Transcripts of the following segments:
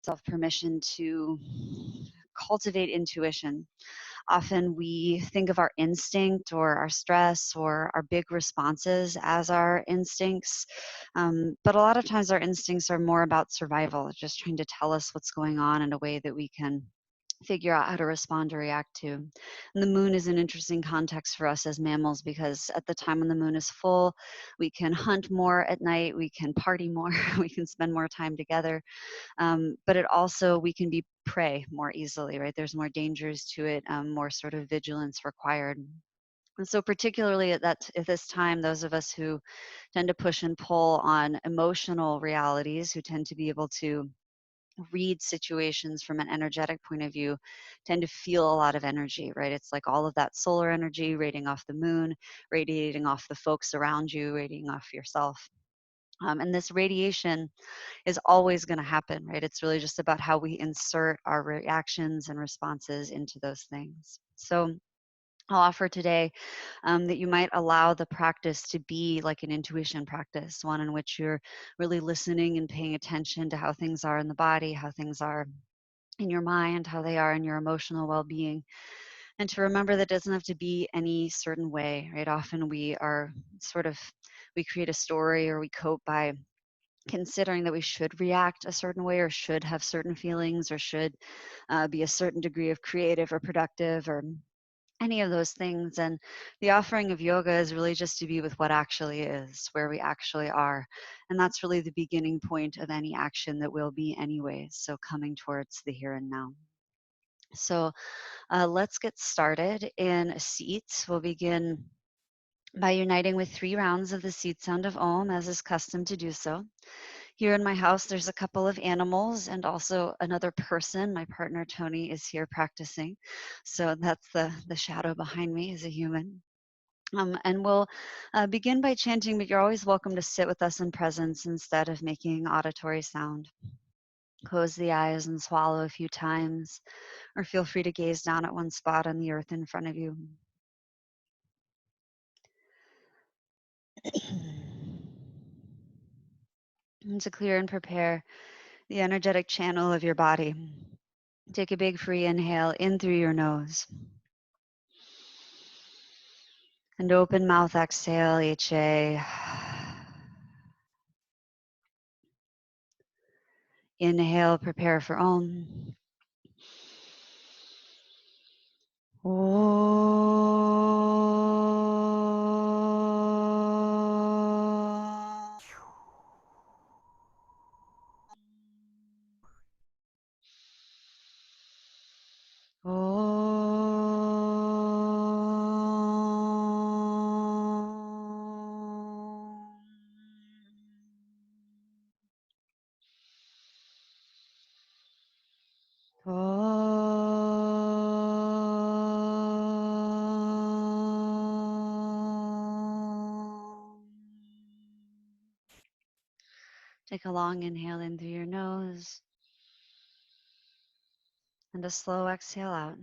yourself permission to cultivate intuition. Often we think of our instinct or our stress or our big responses as our instincts. But a lot of times our instincts are more about survival, just trying to tell us what's going on in a way that we can figure out how to respond or react to. And the moon is an interesting context for us as mammals because at the time when the moon is full, we can hunt more at night, we can party more, we can spend more time together. But it also, we can be prey more easily, right? There's more dangers to it, more sort of vigilance required. And so, particularly at this time, those of us who tend to push and pull on emotional realities, who tend to be able to read situations from an energetic point of view, tend to feel a lot of energy, right? It's like all of that solar energy radiating off the moon, radiating off the folks around you, radiating off yourself. And this radiation is always going to happen, right? It's really just about how we insert our reactions and responses into those things. So I'll offer today that you might allow the practice to be like an intuition practice, one in which you're really listening and paying attention to how things are in the body, how things are in your mind, how they are in your emotional well-being, and to remember that it doesn't have to be any certain way, right? Often we are sort of, we create a story or we cope by considering that we should react a certain way or should have certain feelings or should be a certain degree of creative or productive or any of those things. And the offering of yoga is really just to be with what actually is, where we actually are. And that's really the beginning point of any action that will be anyways. So coming towards the here and now. So let's get started in a seat. We'll begin by uniting with 3 rounds of the seed sound of Om, as is custom to do so. Here in my house, there's a couple of animals and also another person. My partner, Tony, is here practicing. So that's the shadow behind me is a human. And we'll begin by chanting, but you're always welcome to sit with us in presence instead of making auditory sound. Close the eyes and swallow a few times, or feel free to gaze down at one spot on the earth in front of you. And to clear and prepare the energetic channel of your body, take a big free inhale in through your nose. And open mouth exhale, HA. Inhale, prepare for Om. Take a long inhale in through your nose and a slow exhale out.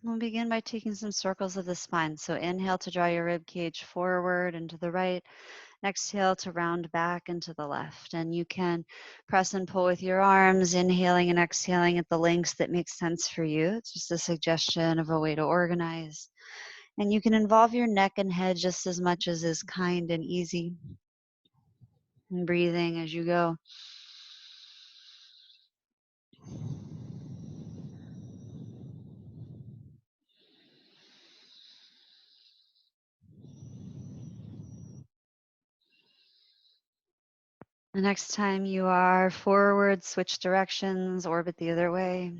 We'll begin by taking some circles of the spine. So inhale to draw your rib cage forward and to the right. Exhale to round back and to the left. And you can press and pull with your arms, inhaling and exhaling at the lengths that make sense for you. It's just a suggestion of a way to organize. And you can involve your neck and head just as much as is kind and easy. And breathing as you go. The next time you are forward, switch directions, orbit the other way.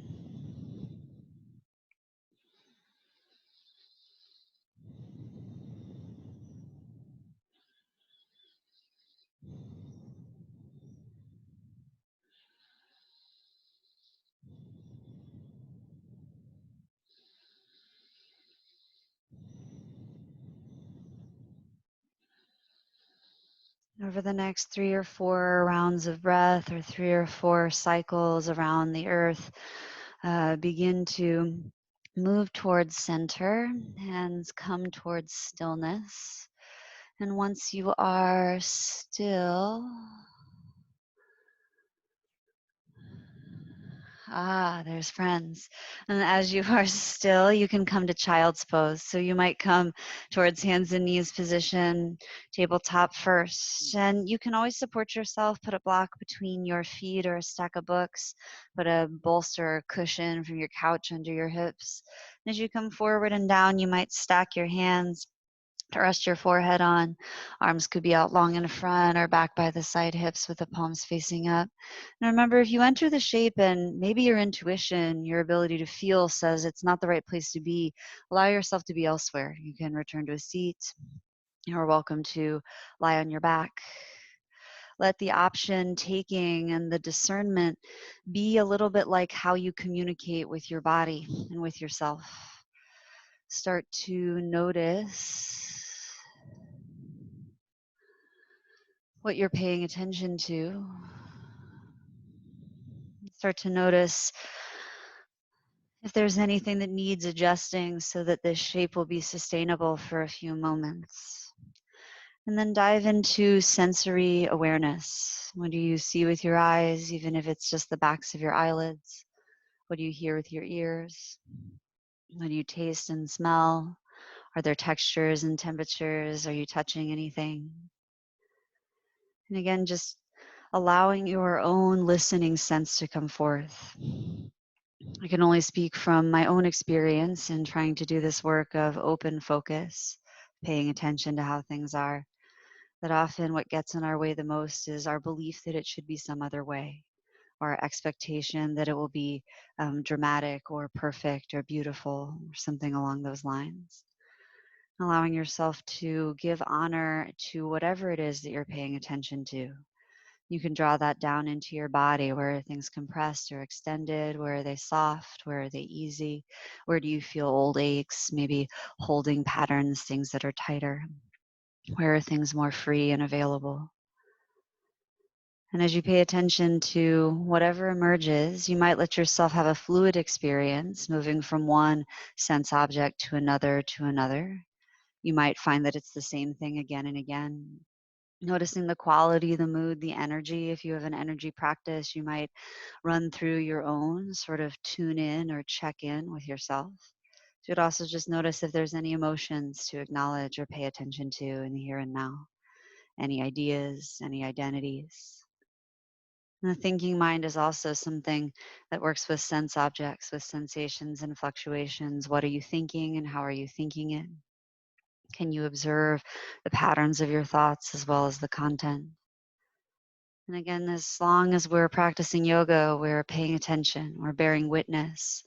Over the next 3 or 4 rounds of breath or 3 or 4 cycles around the earth, begin to move towards center, hands come towards stillness. And once you are still, There's friends. And as you are still, you can come to child's pose. So you might come towards hands and knees position, tabletop first. And you can always support yourself, put a block between your feet or a stack of books, put a bolster or cushion from your couch under your hips. And as you come forward and down, you might stack your hands to rest your forehead on. Arms could be out long in front or back by the side hips with the palms facing up. And remember, if you enter the shape and maybe your intuition, your ability to feel says it's not the right place to be, allow yourself to be elsewhere. You can return to a seat. You're welcome to lie on your back. Let the option taking and the discernment be a little bit like how you communicate with your body and with yourself. Start to notice what you're paying attention to. Start to notice if there's anything that needs adjusting so that this shape will be sustainable for a few moments. And then dive into sensory awareness. What do you see with your eyes, even if it's just the backs of your eyelids? What do you hear with your ears? What do you taste and smell? Are there textures and temperatures? Are you touching anything? And again, just allowing your own listening sense to come forth. I can only speak from my own experience in trying to do this work of open focus, paying attention to how things are, that often what gets in our way the most is our belief that it should be some other way, or our expectation that it will be dramatic or perfect or beautiful or something along those lines. Allowing yourself to give honor to whatever it is that you're paying attention to. You can draw that down into your body. Where are things compressed or extended? Where are they soft? Where are they easy? Where do you feel old aches, maybe holding patterns, things that are tighter? Where are things more free and available? And as you pay attention to whatever emerges, you might let yourself have a fluid experience, moving from one sense object to another to another. You might find that it's the same thing again and again. Noticing the quality, the mood, the energy. If you have an energy practice, you might run through your own, sort of tune in or check in with yourself. You would also just notice if there's any emotions to acknowledge or pay attention to in the here and now, any ideas, any identities. And the thinking mind is also something that works with sense objects, with sensations and fluctuations. What are you thinking and how are you thinking it? Can you observe the patterns of your thoughts as well as the content? And again, as long as we're practicing yoga, we're paying attention, we're bearing witness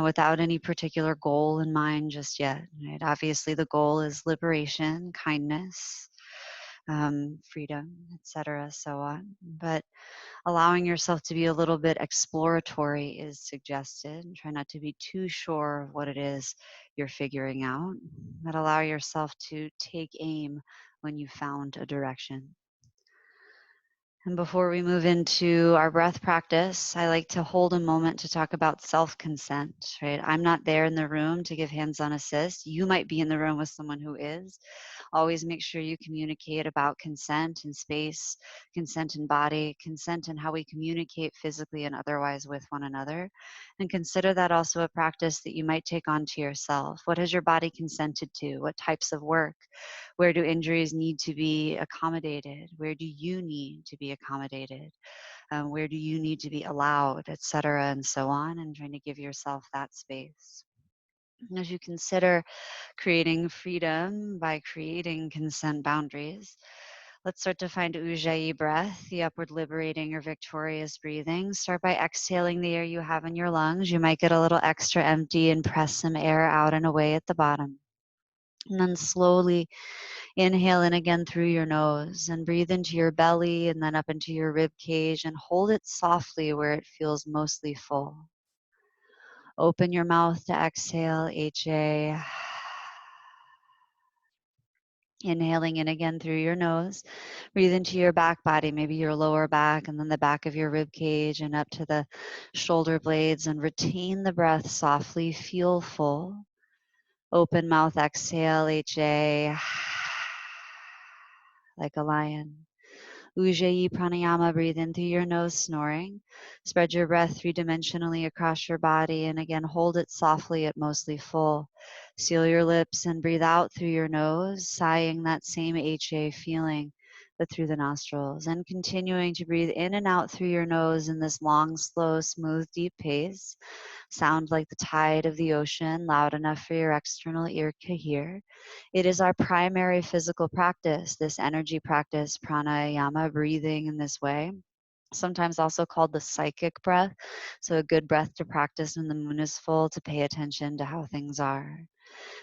without any particular goal in mind just yet. Right? Obviously, the goal is liberation, kindness, freedom, etc., so on. But allowing yourself to be a little bit exploratory is suggested. Try not to be too sure of what it is you're figuring out, but allow yourself to take aim when you found a direction. And before we move into our breath practice, I like to hold a moment to talk about self-consent, right? I'm not there in the room to give hands-on assist. You might be in the room with someone who is. Always make sure you communicate about consent in space, consent in body, consent in how we communicate physically and otherwise with one another. And consider that also a practice that you might take on to yourself. What has your body consented to? What types of work? Where do injuries need to be accommodated? Where do you need to be accommodated? Where do you need to be allowed, etc., and so on, and trying to give yourself that space. And as you consider creating freedom by creating consent boundaries, let's start to find Ujjayi breath, the upward liberating or victorious breathing. Start by exhaling the air you have in your lungs. You might get a little extra empty and press some air out and away at the bottom. And then slowly inhale in again through your nose and breathe into your belly and then up into your rib cage and hold it softly where it feels mostly full. Open your mouth to exhale, HA. Inhaling in again through your nose. Breathe into your back body, maybe your lower back and then the back of your rib cage and up to the shoulder blades, and retain the breath softly. Feel full. Open mouth, exhale, HA. Like a lion. Ujjayi pranayama, breathe in through your nose, snoring. Spread your breath three-dimensionally across your body, and again, hold it softly at mostly full. Seal your lips and breathe out through your nose, sighing that same HA feeling, but through the nostrils, and continuing to breathe in and out through your nose in this long, slow, smooth, deep pace. Sound like the tide of the ocean, loud enough for your external ear to hear. It is our primary physical practice, this energy practice, pranayama, breathing in this way. Sometimes also called the psychic breath. So, a good breath to practice when the moon is full, to pay attention to how things are.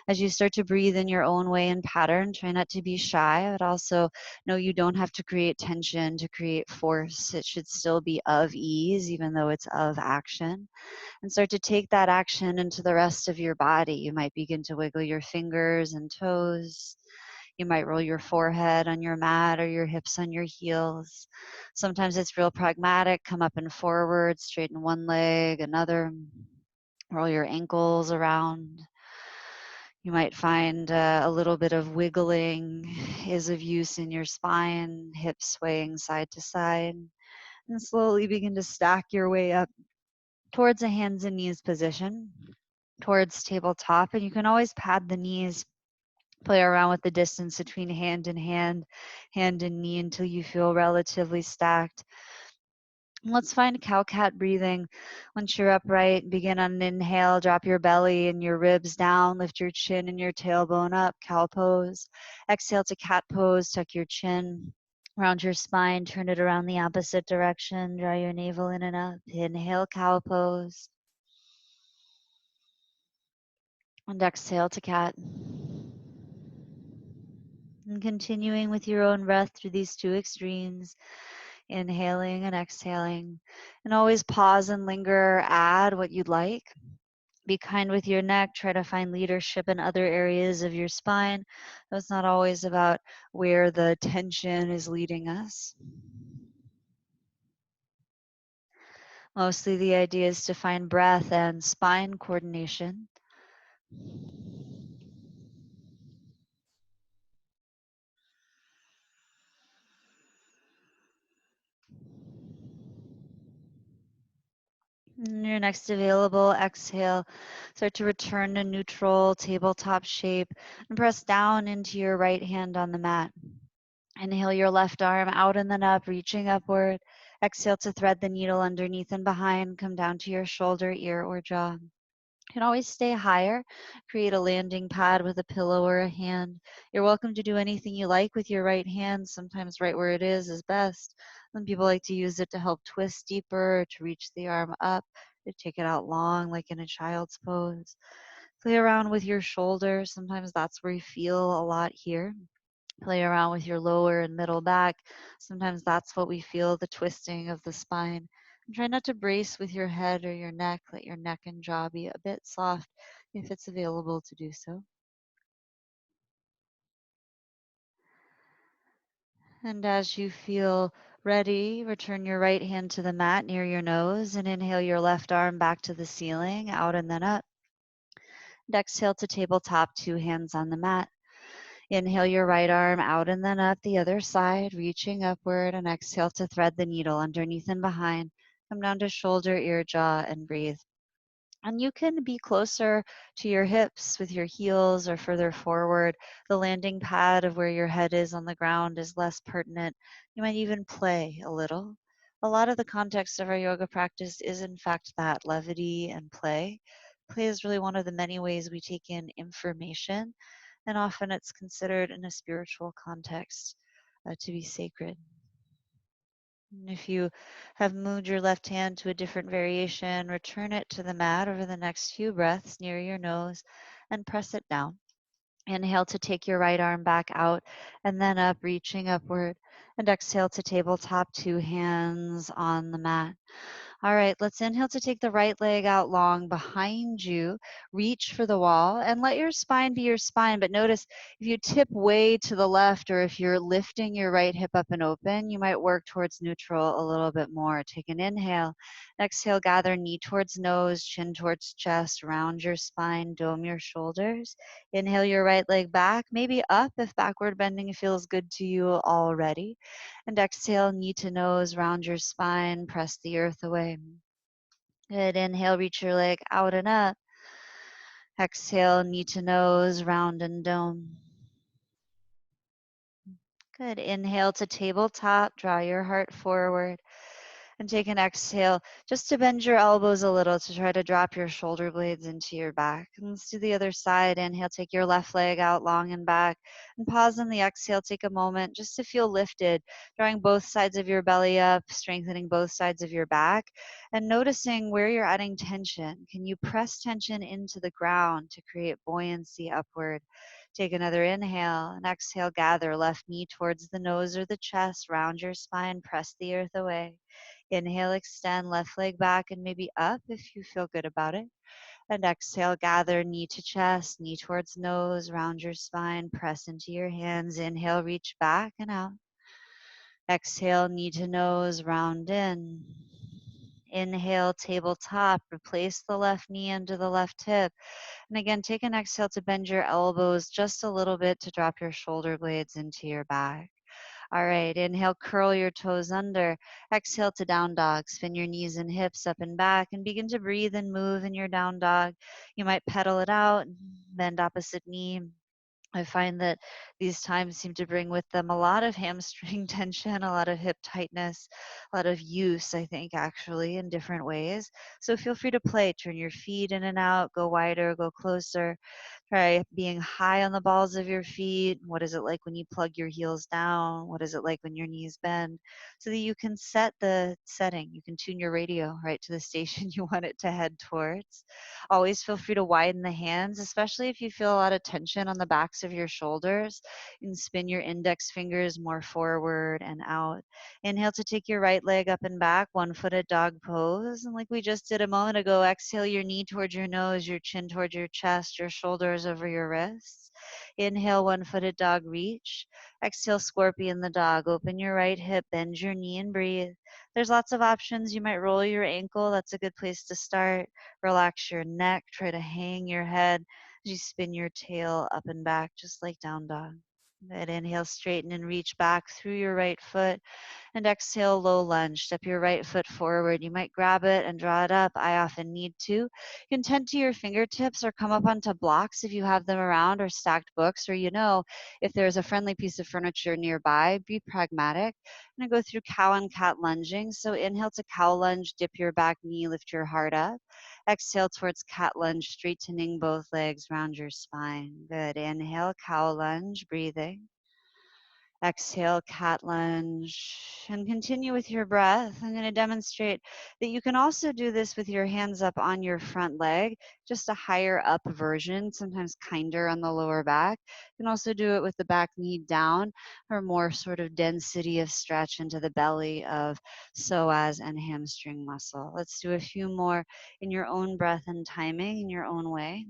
As you start to breathe in your own way and pattern, try not to be shy, but also know you don't have to create tension to create force. It should still be of ease, even though it's of action. And start to take that action into the rest of your body. You might begin to wiggle your fingers and toes. You might roll your forehead on your mat or your hips on your heels. Sometimes it's real pragmatic. Come up and forward, straighten one leg, another. Roll your ankles around. You might find a little bit of wiggling is of use in your spine, hips swaying side to side. And slowly begin to stack your way up towards a hands and knees position, towards tabletop. And you can always pad the knees, play around with the distance between hand and hand, hand and knee until you feel relatively stacked. Let's find cow-cat breathing. Once you're upright, begin on an inhale, drop your belly and your ribs down, lift your chin and your tailbone up, cow pose. Exhale to cat pose, tuck your chin, round your spine, turn it around the opposite direction, draw your navel in and up. Inhale, cow pose. And exhale to cat. And continuing with your own breath through these two extremes, inhaling and exhaling. And always pause and linger, add what you'd like. Be kind with your neck. Try to find leadership in other areas of your spine. It's not always about where the tension is leading us. Mostly the idea is to find breath and spine coordination. And your next available exhale, start to return to neutral tabletop shape and press down into your right hand on the mat. Inhale your left arm out and then up, reaching upward. Exhale to thread the needle underneath and behind. Come down to your shoulder, ear, or jaw. You can always stay higher. Create a landing pad with a pillow or a hand. You're welcome to do anything you like with your right hand. Sometimes right where it is best. Some people like to use it to help twist deeper, to reach the arm up, to take it out long like in a child's pose. Play around with your shoulders. Sometimes that's where you feel a lot here. Play around with your lower and middle back. Sometimes that's what we feel, the twisting of the spine. And try not to brace with your head or your neck. Let your neck and jaw be a bit soft if it's available to do so. And as you feel ready, return your right hand to the mat near your nose and inhale your left arm back to the ceiling, out and then up. And exhale to tabletop, two hands on the mat. Inhale your right arm out and then up the other side, reaching upward, and exhale to thread the needle underneath and behind. Come down to shoulder, ear, jaw, and breathe. And you can be closer to your hips with your heels or further forward. The landing pad of where your head is on the ground is less pertinent. You might even play a little. A lot of the context of our yoga practice is, in fact, that levity and play. Play is really one of the many ways we take in information, and often it's considered in a spiritual context to be sacred. And if you have moved your left hand to a different variation, return it to the mat over the next few breaths near your nose and press it down. Inhale to take your right arm back out and then up, reaching upward. And exhale to tabletop, two hands on the mat. All right, let's inhale to take the right leg out long behind you. Reach for the wall and let your spine be your spine. But notice if you tip way to the left or if you're lifting your right hip up and open, you might work towards neutral a little bit more. Take an inhale. Exhale, gather knee towards nose, chin towards chest, round your spine, dome your shoulders. Inhale your right leg back, maybe up if backward bending feels good to you already. And exhale, knee to nose, round your spine, press the earth away. Good. Inhale, reach your leg out and up. Exhale, knee to nose, round and dome. Good. Inhale to tabletop, draw your heart forward. And take an exhale just to bend your elbows a little to try to drop your shoulder blades into your back. And let's do the other side. Inhale, take your left leg out long and back. And pause on the exhale. Take a moment just to feel lifted, drawing both sides of your belly up, strengthening both sides of your back, and noticing where you're adding tension. Can you press tension into the ground to create buoyancy upward? Take another inhale and exhale. Gather left knee towards the nose or the chest. Round your spine. Press the earth away. Inhale, extend left leg back and maybe up if you feel good about it. And exhale, gather knee to chest, knee towards nose, round your spine, press into your hands. Inhale, reach back and out. Exhale, knee to nose, round in. Inhale, tabletop, replace the left knee into the left hip. And again, take an exhale to bend your elbows just a little bit to drop your shoulder blades into your back. All right, inhale, curl your toes under. Exhale to down dog. Spin your knees and hips up and back and begin to breathe and move in your down dog. You might pedal it out, bend opposite knee. I find that these times seem to bring with them a lot of hamstring tension, a lot of hip tightness, a lot of use, I think, actually, in different ways. So feel free to play. Turn your feet in and out, go wider, go closer. Try being high on the balls of your feet. What is it like when you plug your heels down? What is it like when your knees bend? So that you can set the setting. You can tune your radio right to the station you want it to head towards. Always feel free to widen the hands, especially if you feel a lot of tension on the backs of your shoulders. You can spin your index fingers more forward and out. Inhale to take your right leg up and back, one-footed dog pose. And like we just did a moment ago, exhale your knee towards your nose, your chin towards your chest, your shoulders over your wrists. Inhale, one-footed dog reach. Exhale, scorpion the dog. Open your right hip, bend your knee and breathe. There's lots of options. You might roll your ankle. That's a good place to start. Relax your neck. Try to hang your head as you spin your tail up and back, just like down dog. Good. Inhale, straighten and reach back through your right foot. And exhale, low lunge. Step your right foot forward. You might grab it and draw it up. I often need to. You can tend to your fingertips or come up onto blocks if you have them around, or stacked books, or if there's a friendly piece of furniture nearby, be pragmatic. I'm going to go through cow and cat lunging. So inhale to cow lunge, dip your back knee, lift your heart up. Exhale towards cat lunge, straightening both legs, round your spine. Good. Inhale, cow lunge, breathing. Exhale, cat lunge, and continue with your breath. I'm going to demonstrate that you can also do this with your hands up on your front leg, just a higher up version, sometimes kinder on the lower back. You can also do it with the back knee down, or more sort of density of stretch into the belly of psoas and hamstring muscle. Let's do a few more in your own breath and timing, in your own way.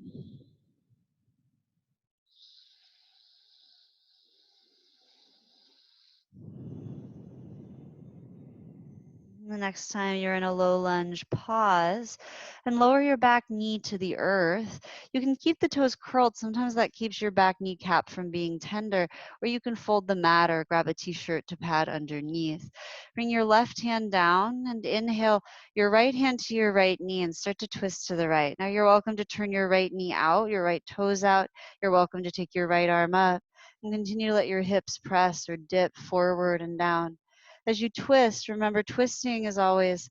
The next time you're in a low lunge, pause and lower your back knee to the earth. You can keep the toes curled. Sometimes that keeps your back kneecap from being tender, or you can fold the mat or grab a t-shirt to pad underneath. Bring your left hand down and inhale your right hand to your right knee and start to twist to the right. Now you're welcome to turn your right knee out, your right toes out. You're welcome to take your right arm up and continue to let your hips press or dip forward and down. As you twist, remember twisting is always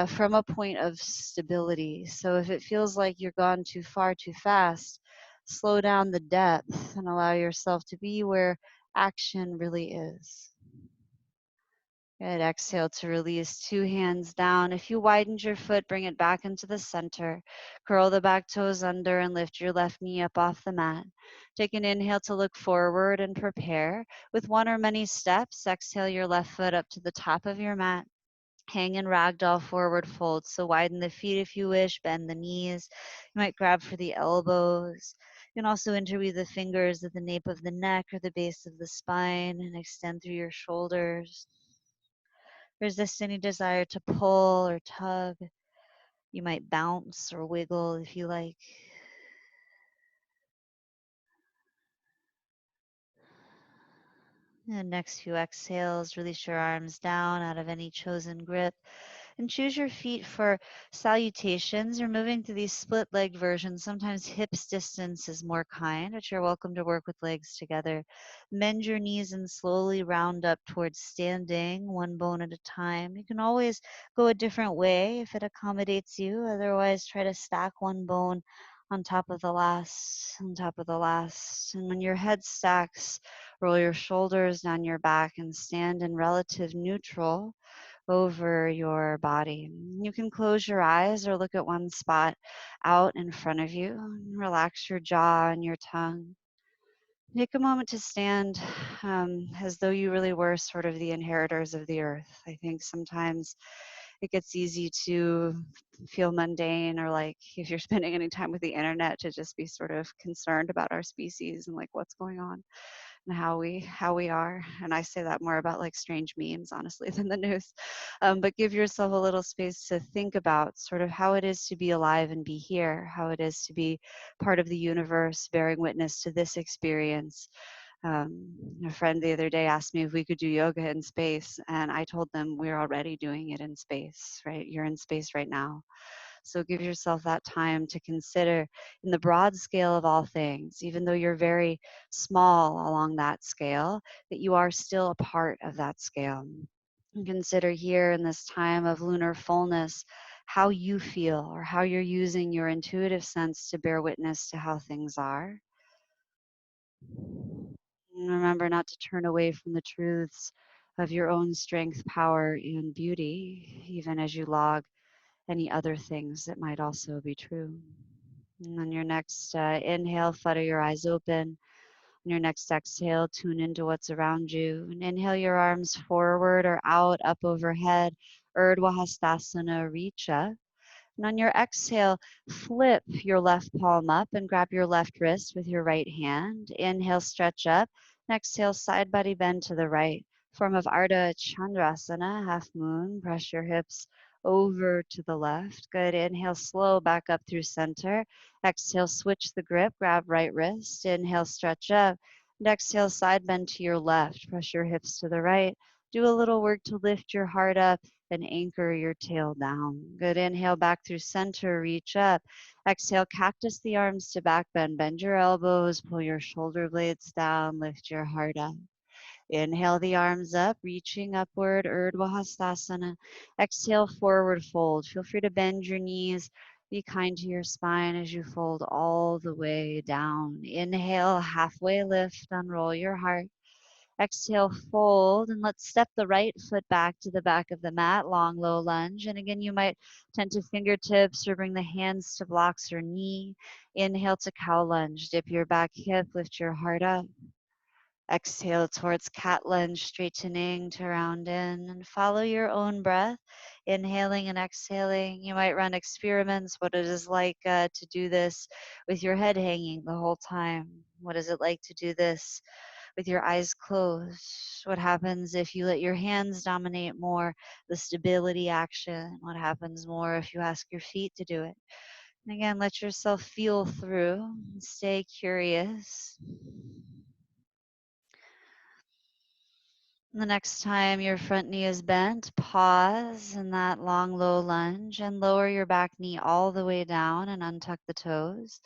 from a point of stability. So if it feels like you're gone too far too fast, slow down the depth and allow yourself to be where action really is. Good. Exhale to release, two hands down. If you widened your foot, bring it back into the center. Curl the back toes under and lift your left knee up off the mat. Take an inhale to look forward and prepare. With one or many steps, exhale your left foot up to the top of your mat. Hang in ragdoll forward fold. So widen the feet if you wish, bend the knees. You might grab for the elbows. You can also interweave the fingers at the nape of the neck or the base of the spine and extend through your shoulders. Resist any desire to pull or tug. You might bounce or wiggle if you like. And next few exhales, release your arms down out of any chosen grip. And choose your feet for salutations. You're moving to these split leg versions. Sometimes hips distance is more kind, but you're welcome to work with legs together. Bend your knees and slowly round up towards standing, one bone at a time. You can always go a different way if it accommodates you. Otherwise, try to stack one bone on top of the last, on top of the last. And when your head stacks, roll your shoulders down your back and stand in relative neutral over your body. You can close your eyes or look at one spot out in front of you. Relax your jaw and your tongue. Take a moment to stand as though you really were sort of the inheritors of the earth. I think sometimes it gets easy to feel mundane, or like if you're spending any time with the internet, to just be sort of concerned about our species and like what's going on and how we are. And I say that more about like strange memes, honestly, than the news. But give yourself a little space to think about sort of how it is to be alive and be here, how it is to be part of the universe, bearing witness to this experience. A friend the other day asked me if we could do yoga in space, and I told them we're already doing it in space, right? You're in space right now. So give yourself that time to consider in the broad scale of all things, even though you're very small along that scale, that you are still a part of that scale. And consider here in this time of lunar fullness how you feel or how you're using your intuitive sense to bear witness to how things are. And remember not to turn away from the truths of your own strength, power, and beauty, even as you log any other things that might also be true. And on your next inhale, flutter your eyes open. On your next exhale, tune into what's around you. And inhale your arms forward or out, up overhead. Urdhva Hastasana, reach up. And on your exhale, flip your left palm up and grab your left wrist with your right hand. Inhale, stretch up. And exhale, side body bend to the right. Form of Ardha Chandrasana, half moon. Press your hips over to the left. Good. Inhale, slow back up through center. Exhale, switch the grip. Grab right wrist. Inhale, stretch up. And exhale, side bend to your left. Press your hips to the right. Do a little work to lift your heart up and anchor your tail down. Good. Inhale back through center, reach up. Exhale, cactus the arms to back bend. Bend your elbows, pull your shoulder blades down, lift your heart up. Inhale the arms up, reaching upward, Urdhva Hastasana. Exhale, forward fold. Feel free to bend your knees. Be kind to your spine as you fold all the way down. Inhale, halfway lift, unroll your heart. Exhale, fold, and let's step the right foot back to the back of the mat, long, low lunge. And again, you might tend to fingertips or bring the hands to blocks or knee. Inhale to cow lunge. Dip your back hip, lift your heart up. Exhale towards cat lunge, straightening to round in, and follow your own breath, inhaling and exhaling. You might run experiments, what it is like to do this with your head hanging the whole time. What is it like to do this with your eyes closed? What happens if you let your hands dominate more the stability action? What happens more if you ask your feet to do it? And again, let yourself feel through, stay curious. The next time your front knee is bent, pause in that long, low lunge and lower your back knee all the way down and untuck the toes.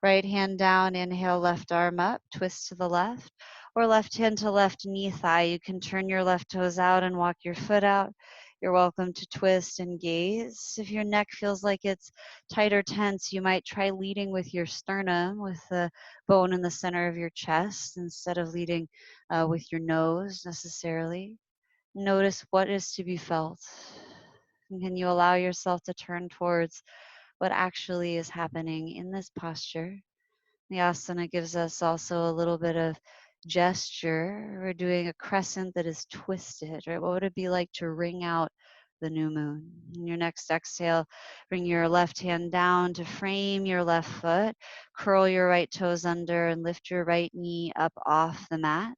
Right hand down, inhale, left arm up, twist to the left, or left hand to left knee thigh. You can turn your left toes out and walk your foot out. You're welcome to twist and gaze. If your neck feels like it's tight or tense, you might try leading with your sternum, with the bone in the center of your chest, instead of leading with your nose necessarily. Notice what is to be felt. And can you allow yourself to turn towards what actually is happening in this posture? The asana gives us also a little bit of gesture. We're doing a crescent that is twisted, right? What would it be like to wring out the new moon. In your next exhale, bring your left hand down to frame your left foot. Curl your right toes under and lift your right knee up off the mat.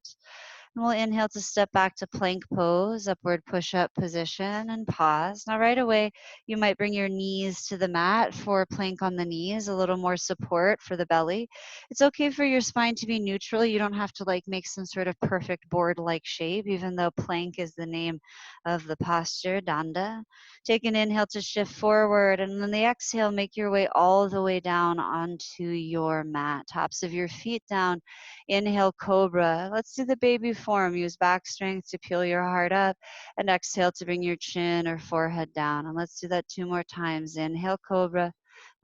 And we'll inhale to step back to plank pose, upward push-up position, and pause. Now, right away, you might bring your knees to the mat for plank on the knees, a little more support for the belly. It's okay for your spine to be neutral. You don't have to like make some sort of perfect board-like shape, even though plank is the name of the posture, danda. Take an inhale to shift forward, and then the exhale, make your way all the way down onto your mat. Tops of your feet down. Inhale, cobra. Let's do the baby form. Use back strength to peel your heart up, and exhale to bring your chin or forehead down. And let's do that 2 more times. Inhale, cobra.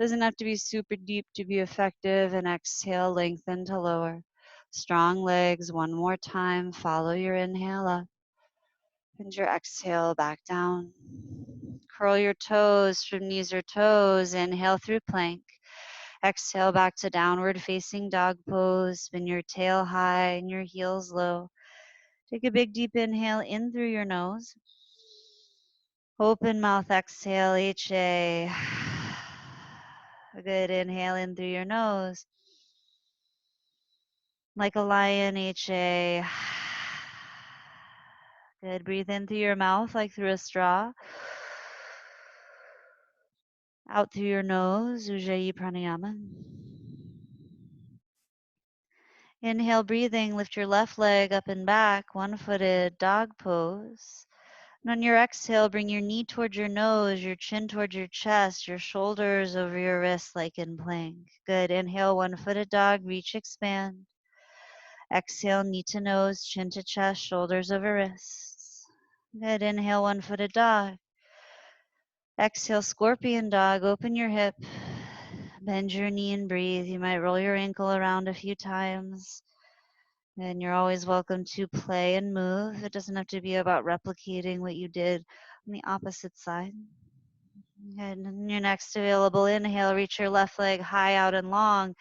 Doesn't have to be super deep to be effective. And exhale, lengthen to lower. Strong legs. 1 more time. Follow your inhale up. And your exhale back down. Curl your toes from knees or toes. Inhale through plank. Exhale back to downward facing dog pose. Spin your tail high and your heels low. Take a big deep inhale in through your nose. Open mouth exhale, HA. A good inhale in through your nose. Like a lion, HA. Good. Breathe in through your mouth like through a straw. Out through your nose, Ujjayi Pranayama. Inhale, breathing, lift your left leg up and back, one-footed dog pose. And on your exhale, bring your knee towards your nose, your chin towards your chest, your shoulders over your wrists like in plank. Good. Inhale, one-footed dog, reach, expand. Exhale, knee to nose, chin to chest, shoulders over wrists. Good. Inhale, one-footed dog. Exhale, scorpion dog, open your hip. Bend your knee and breathe. You might roll your ankle around a few times. And you're always welcome to play and move. It doesn't have to be about replicating what you did on the opposite side. And in your next available inhale, reach your left leg high out and long.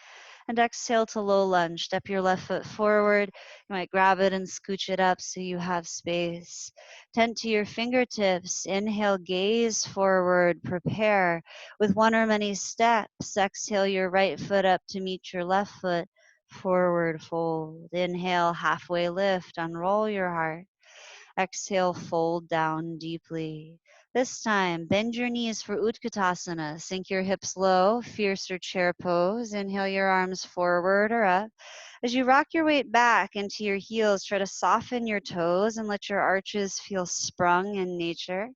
And exhale to low lunge. Step your left foot forward. You might grab it and scooch it up so you have space. Tent to your fingertips. Inhale, gaze forward. Prepare with one or many steps. Exhale your right foot up to meet your left foot. Forward fold. Inhale, halfway lift. Unroll your heart. Exhale, fold down deeply. This time, bend your knees for Utkatasana. Sink your hips low, fierce or chair pose. Inhale your arms forward or up. As you rock your weight back into your heels, try to soften your toes and let your arches feel sprung in nature.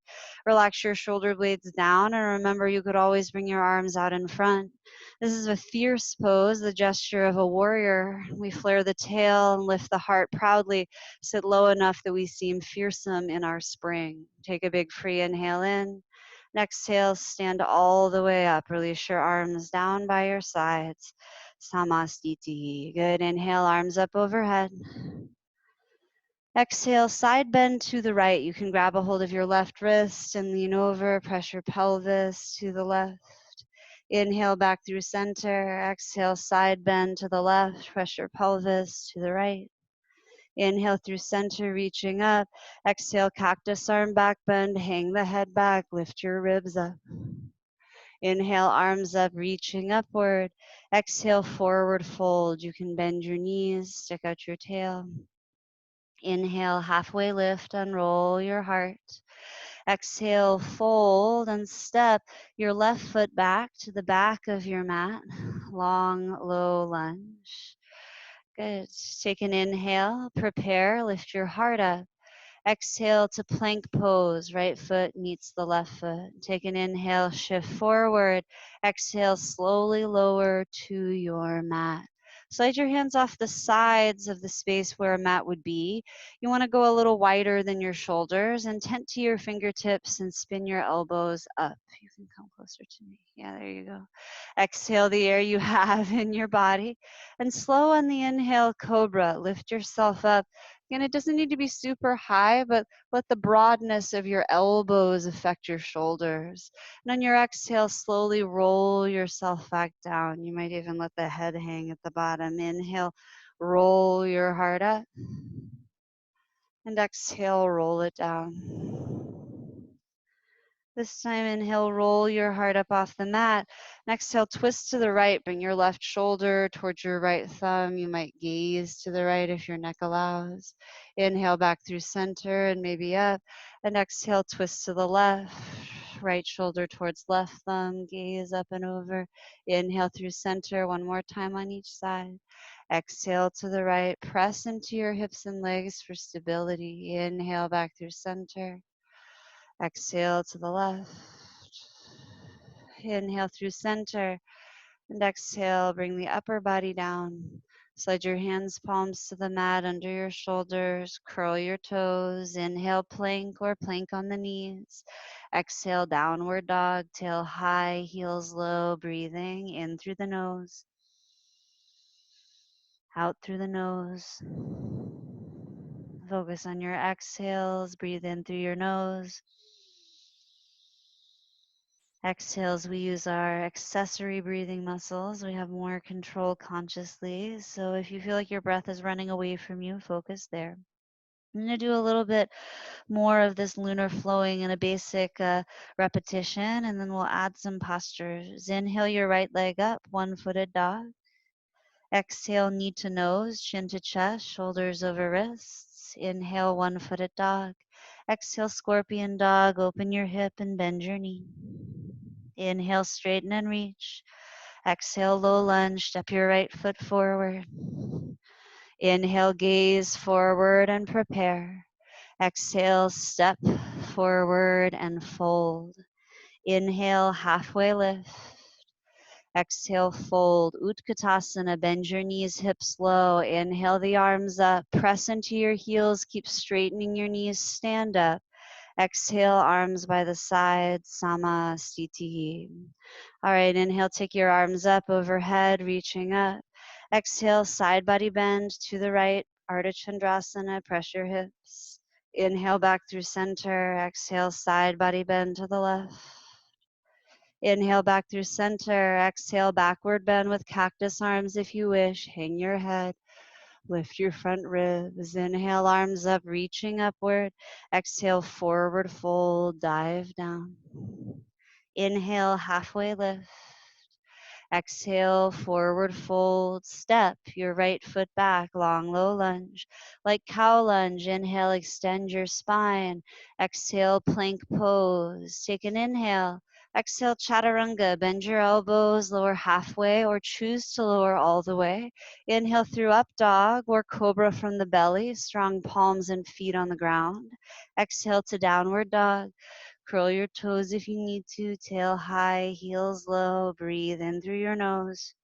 Relax your shoulder blades down, and remember you could always bring your arms out in front. This is a fierce pose, the gesture of a warrior. We flare the tail and lift the heart proudly. Sit low enough that we seem fearsome in our spring. Take a big free inhale in. And exhale, stand all the way up. Release your arms down by your sides. Samastiti. Good. Inhale, arms up overhead. Exhale, side bend to the right. You can grab a hold of your left wrist and lean over. Press your pelvis to the left. Inhale back through center. Exhale, side bend to the left. Press your pelvis to the right. Inhale through center, reaching up. Exhale, cactus arm back bend. Hang the head back. Lift your ribs up. Inhale, arms up, reaching upward. Exhale, forward fold. You can bend your knees, stick out your tail. Inhale, halfway lift, unroll your heart. Exhale, fold and step your left foot back to the back of your mat. Long, low lunge. Good. Take an inhale, prepare, lift your heart up. Exhale to plank pose. Right foot meets the left foot. Take an inhale, shift forward. Exhale, slowly lower to your mat. Slide your hands off the sides of the space where a mat would be. You want to go a little wider than your shoulders and tent to your fingertips and spin your elbows up. You can come closer to me. Yeah, there you go. Exhale the air you have in your body. And slow on the inhale, cobra. Lift yourself up. And it doesn't need to be super high, but let the broadness of your elbows affect your shoulders. And on your exhale, slowly roll yourself back down. You might even let the head hang at the bottom. Inhale, roll your heart up. And exhale, roll it down. This time, inhale, roll your heart up off the mat. Exhale, twist to the right. Bring your left shoulder towards your right thumb. You might gaze to the right if your neck allows. Inhale back through center and maybe up. And exhale, twist to the left. Right shoulder towards left thumb. Gaze up and over. Inhale through center. One more time on each side. Exhale to the right. Press into your hips and legs for stability. Inhale back through center. Exhale to the left. Inhale through center. And exhale, bring the upper body down. Slide your hands, palms to the mat under your shoulders. Curl your toes. Inhale, plank or plank on the knees. Exhale, downward dog, tail high, heels low. Breathing in through the nose, out through the nose. Focus on your exhales. Breathe in through your nose. Exhales, we use our accessory breathing muscles. We have more control consciously. So if you feel like your breath is running away from you, focus there. I'm going to do a little bit more of this lunar flowing in a basic repetition, and then we'll add some postures. Inhale your right leg up, one-footed dog. Exhale, knee to nose, chin to chest, shoulders over wrists. Inhale, one-footed dog. Exhale, scorpion dog. Open your hip and bend your knee. Inhale, straighten and reach. Exhale, low lunge. Step your right foot forward. Inhale, gaze forward and prepare. Exhale, step forward and fold. Inhale, halfway lift. Exhale, fold. Utkatasana, bend your knees, hips low. Inhale the arms up. Press into your heels. Keep straightening your knees. Stand up. Exhale, arms by the side, Samastiti. All right, inhale, take your arms up overhead, reaching up. Exhale, side body bend to the right, Ardha Chandrasana, press your hips. Inhale back through center. Exhale, side body bend to the left. Inhale back through center. Exhale, backward bend with cactus arms if you wish. Hang your head. Lift your front ribs. Inhale, arms up, reaching upward. Exhale, forward fold, dive down. Inhale, halfway lift. Exhale, forward fold, step your right foot back, long, low lunge. Like cow lunge, inhale, extend your spine. Exhale, plank pose. Take an inhale. Exhale, chaturanga, bend your elbows, lower halfway or choose to lower all the way. Inhale through up dog or cobra from the belly, strong palms and feet on the ground. Exhale to downward dog. Curl your toes if you need to, tail high, heels low. Breathe in through your nose,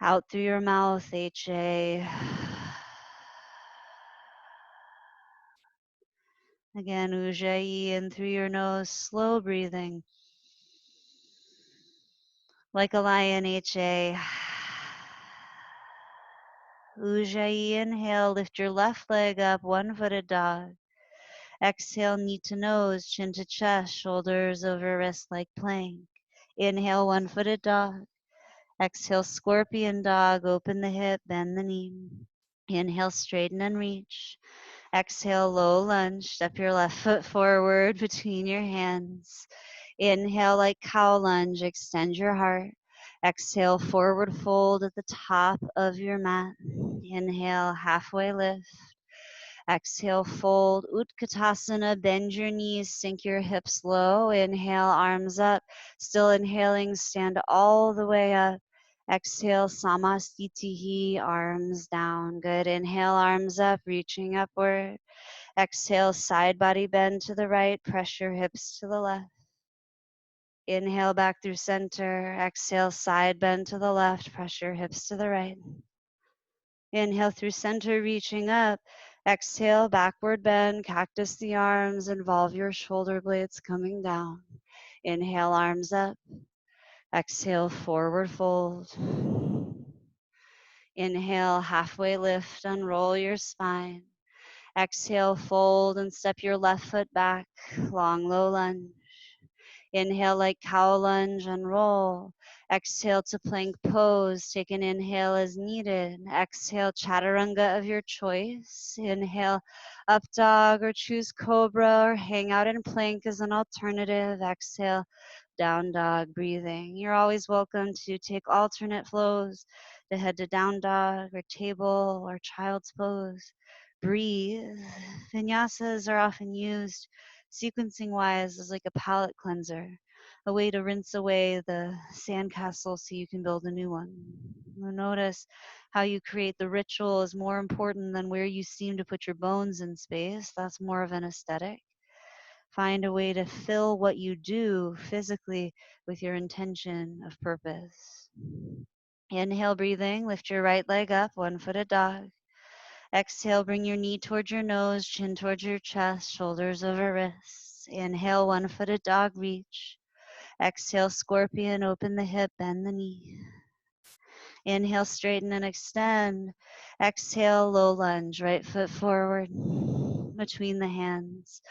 out through your mouth, HA. Again, Ujjayi, in through your nose, slow breathing. Like a lion, HA. Ujjayi, inhale, lift your left leg up, one-footed dog. Exhale, knee to nose, chin to chest, shoulders over wrist like plank. Inhale, one-footed dog. Exhale, scorpion dog, open the hip, bend the knee. Inhale, straighten and reach. Exhale, low lunge, step your left foot forward between your hands. Inhale like cow lunge, extend your heart. Exhale, forward fold at the top of your mat. Inhale, halfway lift. Exhale, fold. Utkatasana, bend your knees, sink your hips low. Inhale, arms up. Still inhaling, stand all the way up. Exhale, Samastitihi, arms down. Good. Inhale, arms up, reaching upward. Exhale, side body bend to the right. Press your hips to the left. Inhale back through center. Exhale, side bend to the left. Press your hips to the right. Inhale through center, reaching up. Exhale, backward bend, cactus the arms, involve your shoulder blades coming down. Inhale, arms up. Exhale, forward fold. Inhale, halfway lift, unroll your spine. Exhale, fold and step your left foot back, long, low lunge. Inhale like cow lunge, unroll. Exhale to plank pose. Take an inhale as needed. Exhale, chaturanga of your choice. Inhale, up dog or choose cobra or hang out in plank as an alternative. Exhale, down dog, breathing. You're always welcome to take alternate flows to head to down dog or table or child's pose. Breathe. Vinyasas are often used sequencing wise as like a palate cleanser, a way to rinse away the sandcastle so you can build a new one. You'll notice how you create the ritual is more important than where you seem to put your bones in space. That's more of an aesthetic. Find a way to fill what you do physically with your intention of purpose. Inhale, breathing, lift your right leg up, one-footed dog. Exhale, bring your knee towards your nose, chin towards your chest, shoulders over wrists. Inhale, one-footed dog, reach. Exhale, scorpion, open the hip, bend the knee. Inhale, straighten and extend. Exhale, low lunge, right foot forward between the hands.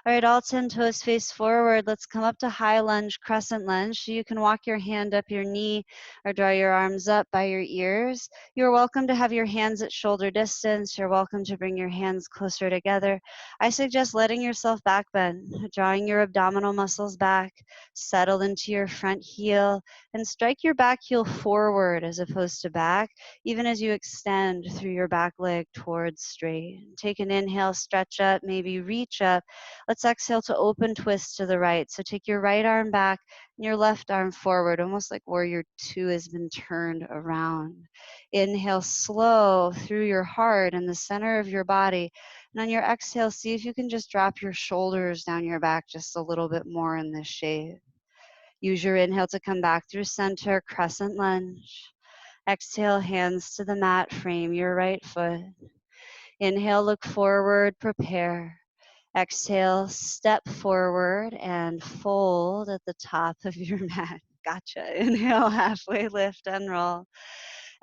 All right, all 10 toes face forward. Let's come up to high lunge, crescent lunge. So you can walk your hand up your knee or draw your arms up by your ears. You're welcome to have your hands at shoulder distance. You're welcome to bring your hands closer together. I suggest letting yourself back bend, drawing your abdominal muscles back, settle into your front heel, and strike your back heel forward as opposed to back, even as you extend through your back leg towards straight. Take an inhale, stretch up, maybe reach up. Let's exhale to open twist to the right. So take your right arm back and your left arm forward, almost like warrior two has been turned around. Inhale slow through your heart and the center of your body. And on your exhale, see if you can just drop your shoulders down your back just a little bit more in this shape. Use your inhale to come back through center, crescent lunge. Exhale, hands to the mat, frame your right foot. Inhale, look forward, prepare. Exhale, step forward and fold at the top of your mat. Gotcha. Inhale, halfway lift and roll.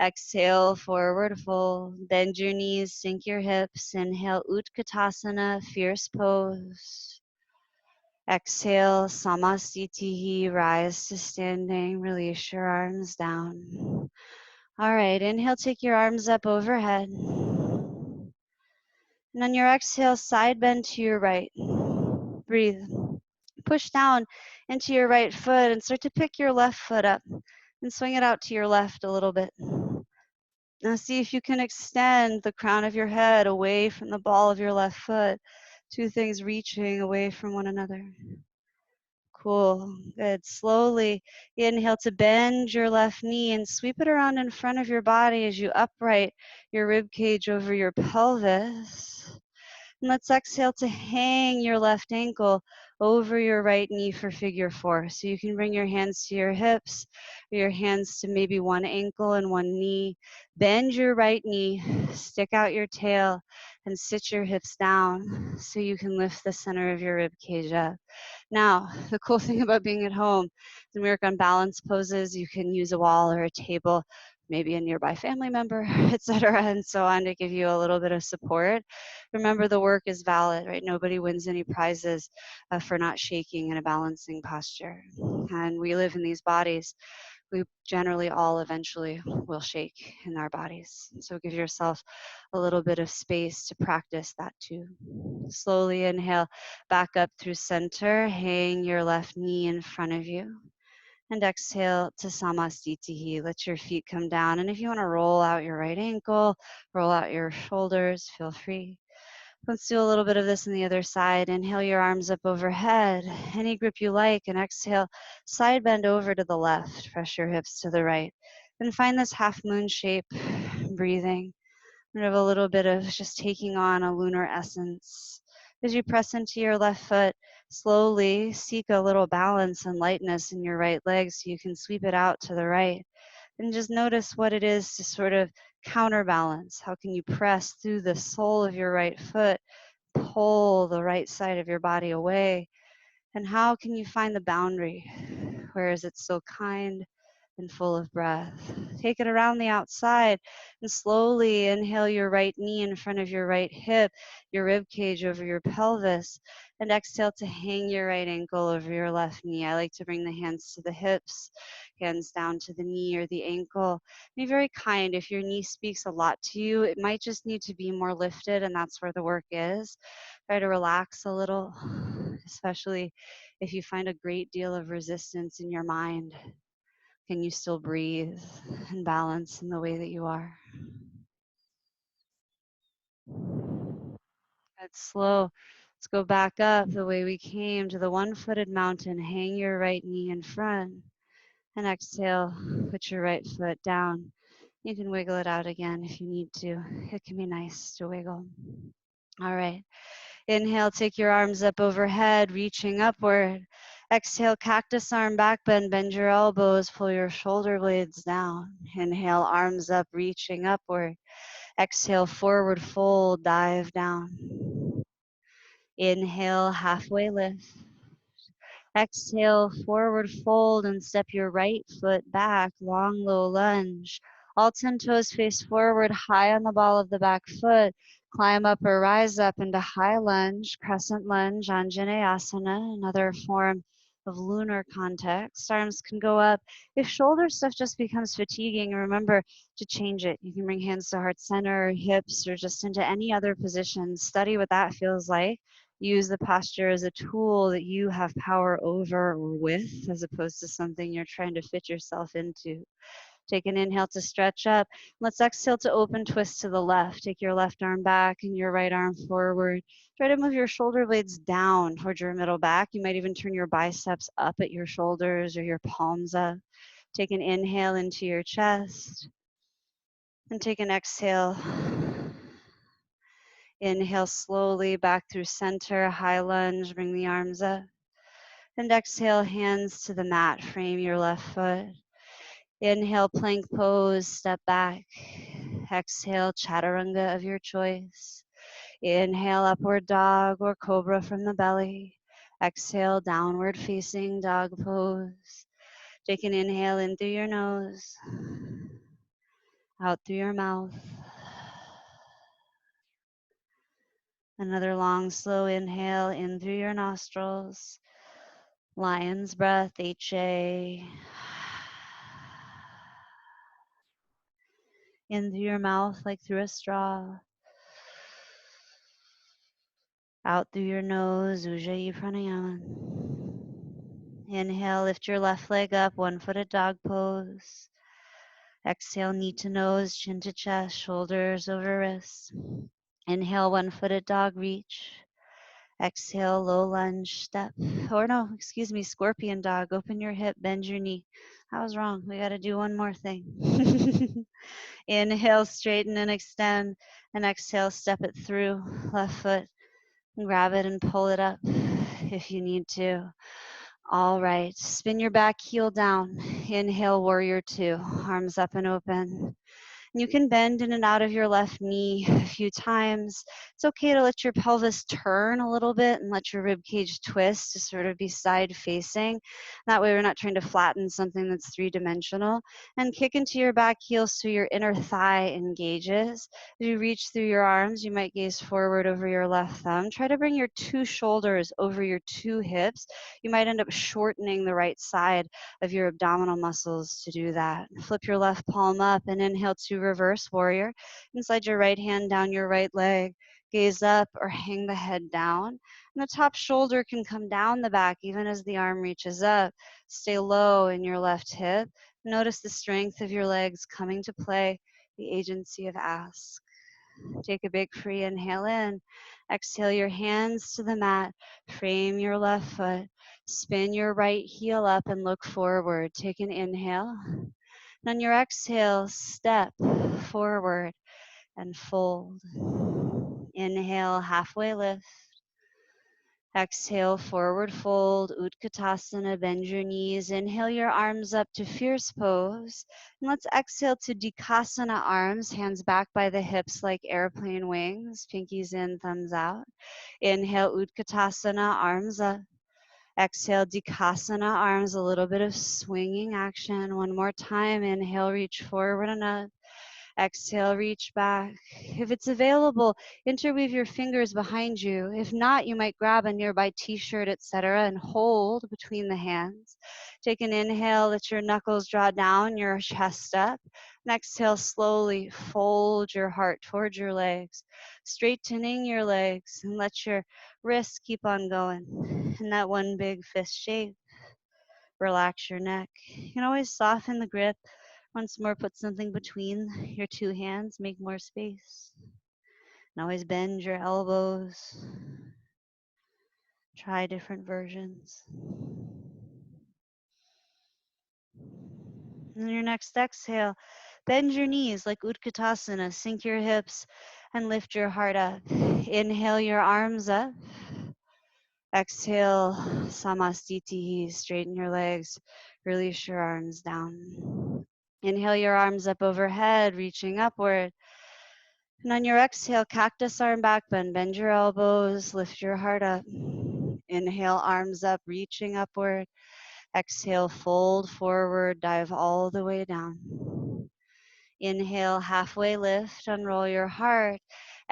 Exhale, forward fold. Bend your knees, sink your hips. Inhale, Utkatasana, fierce pose. Exhale, Samasthiti, rise to standing. Release your arms down. All right, inhale, take your arms up overhead. And on your exhale, side bend to your right. Breathe. Push down into your right foot and start to pick your left foot up and swing it out to your left a little bit. Now see if you can extend the crown of your head away from the ball of your left foot. Two things reaching away from one another. Cool. Good. Slowly inhale to bend your left knee and sweep it around in front of your body as you upright your rib cage over your pelvis. And let's exhale to hang your left ankle over your right knee for figure four. So you can bring your hands to your hips or your hands to maybe one ankle and one knee. Bend your right knee, stick out your tail, and sit your hips down so you can lift the center of your rib cage up. Now, the cool thing about being at home, when we work on balance poses, you can use a wall or a table, maybe a nearby family member, etc., and so on to give you a little bit of support. Remember, the work is valid, right? Nobody wins any prizes for not shaking in a balancing posture. And we live in these bodies. We generally all eventually will shake in our bodies. So give yourself a little bit of space to practice that too. Slowly inhale back up through center. Hang your left knee in front of you. And exhale to Samasthiti. Let your feet come down. And if you want to roll out your right ankle, roll out your shoulders, feel free. Let's do a little bit of this on the other side. Inhale your arms up overhead, any grip you like, and exhale, side bend over to the left. Press your hips to the right. And find this half moon shape, breathing. We have a little bit of just taking on a lunar essence. As you press into your left foot, slowly seek a little balance and lightness in your right leg so you can sweep it out to the right. And just notice what it is to sort of counterbalance. How can you press through the sole of your right foot, pull the right side of your body away? And how can you find the boundary? Where is it still kind? and full of breath. Take it around the outside and slowly inhale your right knee in front of your right hip, your rib cage over your pelvis, and exhale to hang your right ankle over your left knee. I like to bring the hands to the hips, hands down to the knee or the ankle. Be very kind. If your knee speaks a lot to you, it might just need to be more lifted, and that's where the work is. Try to relax a little, especially if you find a great deal of resistance in your mind. Can you still breathe and balance in the way that you are? That's slow. Let's go back up the way we came to the one-footed mountain. Hang your right knee in front and exhale. Put your right foot down. You can wiggle it out again if you need to. It can be nice to wiggle. All right. Inhale, take your arms up overhead, reaching upward. Exhale, cactus arm back bend. Bend your elbows, pull your shoulder blades down. Inhale, arms up, reaching upward. Exhale, forward fold, dive down. Inhale, halfway lift. Exhale, forward fold and step your right foot back, long low lunge. All 10 toes face forward, high on the ball of the back foot. Climb up or rise up into high lunge, crescent lunge, Anjaneyasana, another form of lunar context. Arms can go up. If shoulder stuff just becomes fatiguing, remember to change it. You can bring hands to heart center, or hips, or just into any other position. Study what that feels like. Use the posture as a tool that you have power over or with, as opposed to something you're trying to fit yourself into. Take an inhale to stretch up. Let's exhale to open twist to the left. Take your left arm back and your right arm forward. Try to move your shoulder blades down towards your middle back. You might even turn your biceps up at your shoulders or your palms up. Take an inhale into your chest and take an exhale. Inhale slowly back through center, high lunge, bring the arms up. And exhale, hands to the mat, frame your left foot. Inhale, plank pose, step back. Exhale, chaturanga of your choice. Inhale, upward dog or cobra from the belly. Exhale, downward facing dog pose. Take an inhale in through your nose, out through your mouth. Another long, slow inhale in through your nostrils. Lion's breath, HA. In through your mouth like through a straw. Out through your nose, Ujjayi Pranayama. Inhale, lift your left leg up, one-footed dog pose. Exhale, knee to nose, chin to chest, shoulders over wrists. Inhale, one-footed dog reach. Exhale, low lunge step. Or no, excuse me, scorpion dog. Open your hip, bend your knee. I was wrong. We got to do one more thing. Inhale, straighten and extend. And exhale, step it through. Left foot. Grab it and pull it up if you need to. All right. Spin your back heel down. Inhale, warrior two. Arms up and open. You can bend in and out of your left knee a few times. It's okay to let your pelvis turn a little bit and let your rib cage twist to sort of be side facing. That way we're not trying to flatten something that's three-dimensional. And kick into your back heel so your inner thigh engages. As you reach through your arms, you might gaze forward over your left thumb. Try to bring your two shoulders over your two hips. You might end up shortening the right side of your abdominal muscles to do that. Flip your left palm up and inhale to reverse warrior. And slide your right hand down your right leg. Gaze up or hang the head down. And the top shoulder can come down the back even as the arm reaches up. Stay low in your left hip. Notice the strength of your legs coming to play, the agency of ask. Take a big free inhale in. Exhale your hands to the mat. Frame your left foot. Spin your right heel up and look forward. Take an inhale. And on your exhale, step forward and fold. Inhale, halfway lift. Exhale, forward fold, Utkatasana, bend your knees. Inhale your arms up to fierce pose. And let's exhale to Dikasana arms, hands back by the hips like airplane wings, pinkies in, thumbs out. Inhale, Utkatasana, arms up. Exhale, Dikasana, arms, a little bit of swinging action. One more time. Inhale, reach forward and up. Exhale, reach back. If it's available, interweave your fingers behind you. If not, you might grab a nearby t-shirt, etc., and hold between the hands. Take an inhale, let your knuckles draw down, your chest up. And exhale, slowly fold your heart towards your legs, straightening your legs, and let your wrists keep on going in that one big fist shape. Relax your neck. You can always soften the grip. Once more, put something between your two hands, make more space. And always bend your elbows. Try different versions. And your next exhale, bend your knees like Utkatasana, sink your hips and lift your heart up. Inhale your arms up. Exhale, Samastiti, straighten your legs, release your arms down. Inhale your arms up overhead, reaching upward. And on your exhale, cactus arm back bend. Bend your elbows, lift your heart up. Inhale, arms up, reaching upward. Exhale, fold forward, dive all the way down. Inhale, halfway lift, unroll your heart.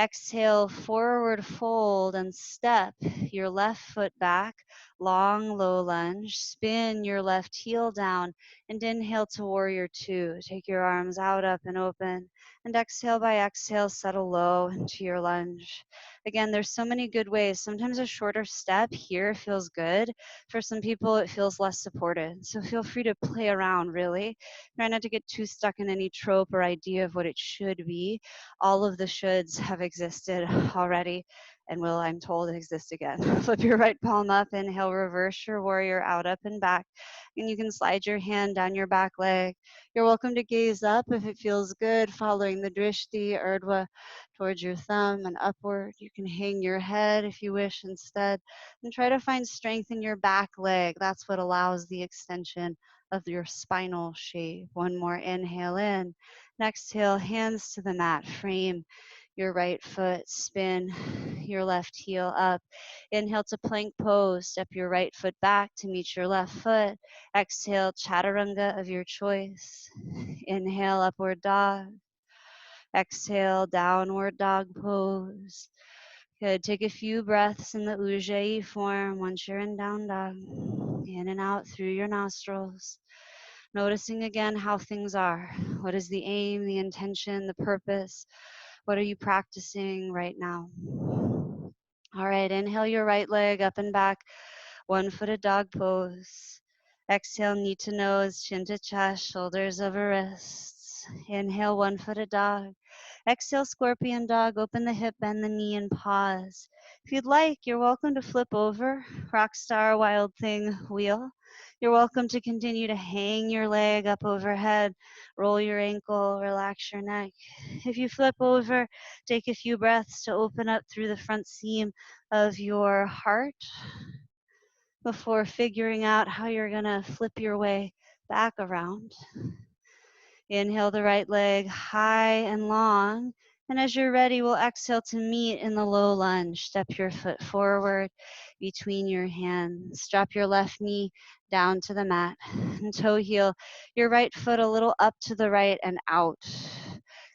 Exhale, forward fold and step your left foot back, long low lunge. Spin your left heel down and inhale to warrior two. Take your arms out, up and open. And exhale by exhale, settle low into your lunge. Again, there's so many good ways. Sometimes a shorter step here feels good. For some people, it feels less supported. So feel free to play around, really. Try not to get too stuck in any trope or idea of what it should be. All of the shoulds have existed already and will, I'm told, exist again. Flip your right palm up, inhale, reverse your warrior out, up and back. And you can slide your hand down your back leg. You're welcome to gaze up if it feels good, following the drishti, urdhva, towards your thumb and upward. You can hang your head if you wish instead. And try to find strength in your back leg. That's what allows the extension of your spinal shape. One more inhale in. Exhale, hands to the mat. Frame your right foot. Spin your left heel up. Inhale to plank pose. Step your right foot back to meet your left foot. Exhale, chaturanga of your choice. Inhale, upward dog. Exhale, downward dog pose. Good. Take a few breaths in the Ujjayi form once you're in down dog. In and out through your nostrils. Noticing again how things are. What is the aim, the intention, the purpose? What are you practicing right now? All right, inhale your right leg up and back, one-footed dog pose. Exhale, knee to nose, chin to chest, shoulders over wrists. Inhale, one-footed dog. Exhale, scorpion dog. Open the hip, bend the knee, and pause. If you'd like, you're welcome to flip over, rock star, wild thing, wheel. You're welcome to continue to hang your leg up overhead, roll your ankle, relax your neck. If you flip over, take a few breaths to open up through the front seam of your heart before figuring out how you're going to flip your way back around. Inhale the right leg high and long. And as you're ready, we'll exhale to meet in the low lunge. Step your foot forward between your hands. Drop your left knee down to the mat. And toe heel your right foot a little up to the right and out.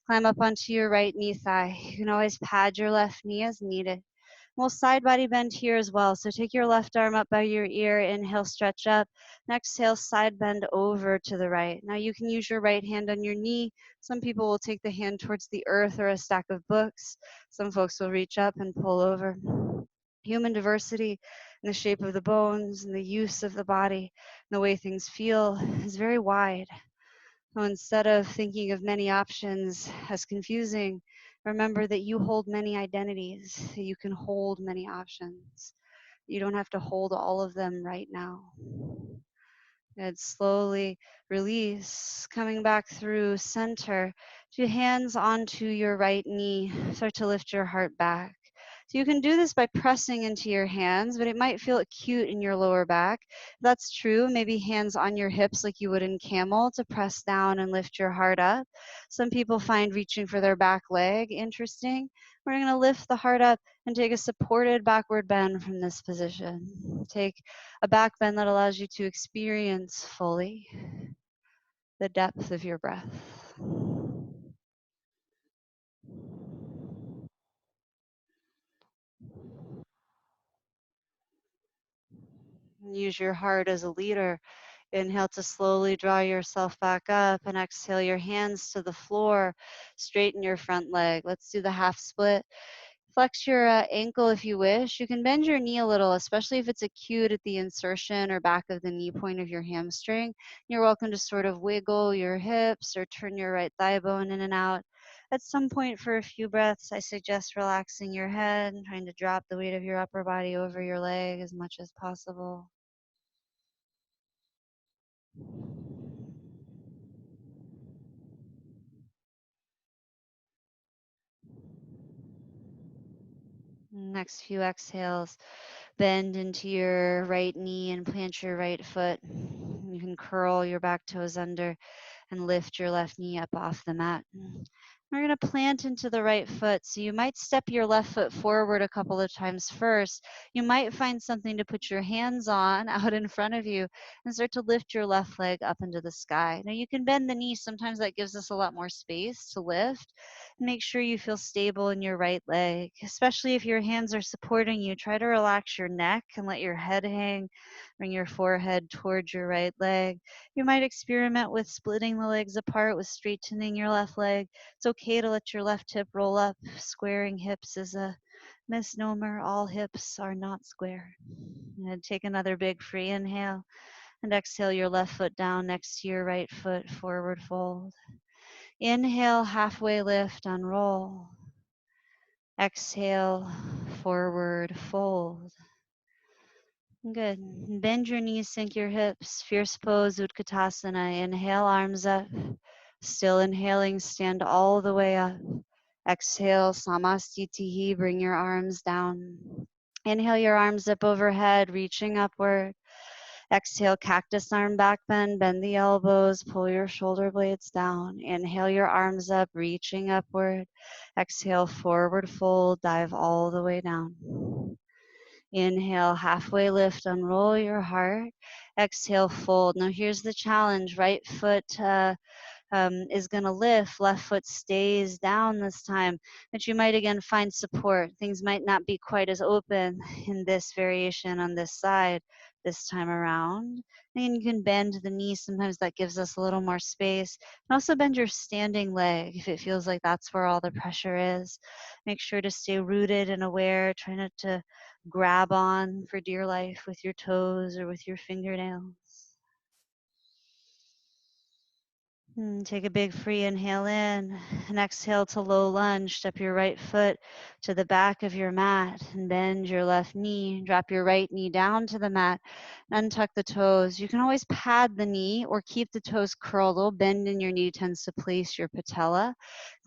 Climb up onto your right knee thigh. You can always pad your left knee as needed. We'll side body bend here as well. So take your left arm up by your ear. Inhale, stretch up. Exhale, side bend over to the right. Now you can use your right hand on your knee. Some people will take the hand towards the earth or a stack of books. Some folks will reach up and pull over. Human diversity in the shape of the bones and the use of the body and the way things feel is very wide. So instead of thinking of many options as confusing, remember that you hold many identities, that you can hold many options. You don't have to hold all of them right now. And slowly release, coming back through center, two hands onto your right knee. Start to lift your heart back. So you can do this by pressing into your hands, but it might feel acute in your lower back. If that's true, maybe hands on your hips like you would in camel to press down and lift your heart up. Some people find reaching for their back leg interesting. We're going to lift the heart up and take a supported backward bend from this position. Take a back bend that allows you to experience fully the depth of your breath. Use your heart as a leader. Inhale to slowly draw yourself back up and exhale your hands to the floor. Straighten your front leg. Let's do the half split. Flex your ankle if you wish. You can bend your knee a little, especially if it's acute at the insertion or back of the knee point of your hamstring. You're welcome to sort of wiggle your hips or turn your right thigh bone in and out. At some point for a few breaths, I suggest relaxing your head and trying to drop the weight of your upper body over your leg as much as possible. Next few exhales, bend into your right knee and plant your right foot. You can curl your back toes under and lift your left knee up off the mat. We're going to plant into the right foot. So you might step your left foot forward a couple of times first. You might find something to put your hands on out in front of you and start to lift your left leg up into the sky. Now you can bend the knee. Sometimes that gives us a lot more space to lift. Make sure you feel stable in your right leg, especially if your hands are supporting you. Try to relax your neck and let your head hang. Bring your forehead towards your right leg. You might experiment with splitting the legs apart with straightening your left leg. It's okay to let your left hip roll up. Squaring hips is a misnomer. All hips are not square. And take another big free inhale and exhale your left foot down next to your right foot, forward fold. Inhale, halfway lift, unroll. Exhale, forward fold. Good. Bend your knees, sink your hips. Fierce pose, Utkatasana. Inhale, arms up. Still inhaling, stand all the way up. Exhale, Samastitihi, bring your arms down. Inhale your arms up overhead, reaching upward. Exhale, cactus arm back bend, bend the elbows, pull your shoulder blades down. Inhale your arms up, reaching upward. Exhale, forward fold, dive all the way down. Inhale, halfway lift, unroll your heart. Exhale, fold. Now here's the challenge. Right foot is going to lift, left foot stays down this time, but you might again find support. Things might not be quite as open in this variation on this side this time around. And you can bend the knee. Sometimes that gives us a little more space. And also bend your standing leg if it feels like that's where all the pressure is. Make sure to stay rooted and aware. Try not to grab on for dear life with your toes or with your fingernails. Take a big free inhale in and exhale to low lunge. Step your right foot to the back of your mat and bend your left knee. Drop your right knee down to the mat and untuck the toes. You can always pad the knee or keep the toes curled. A little bend in your knee tends to place your patella.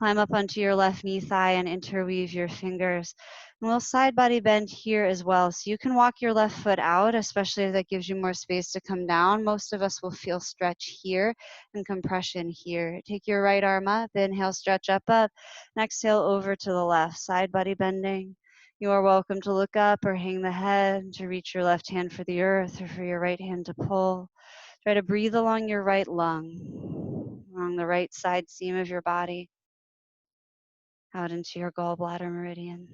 Climb up onto your left knee thigh and interweave your fingers. And we'll side body bend here as well. So you can walk your left foot out, especially if that gives you more space to come down. Most of us will feel stretch here and compression here. Take your right arm up, inhale, stretch up, and exhale over to the left, side body bending. You are welcome to look up or hang the head, to reach your left hand for the earth or for your right hand to pull. Try to breathe along your right lung, along the right side seam of your body, out into your gallbladder meridian.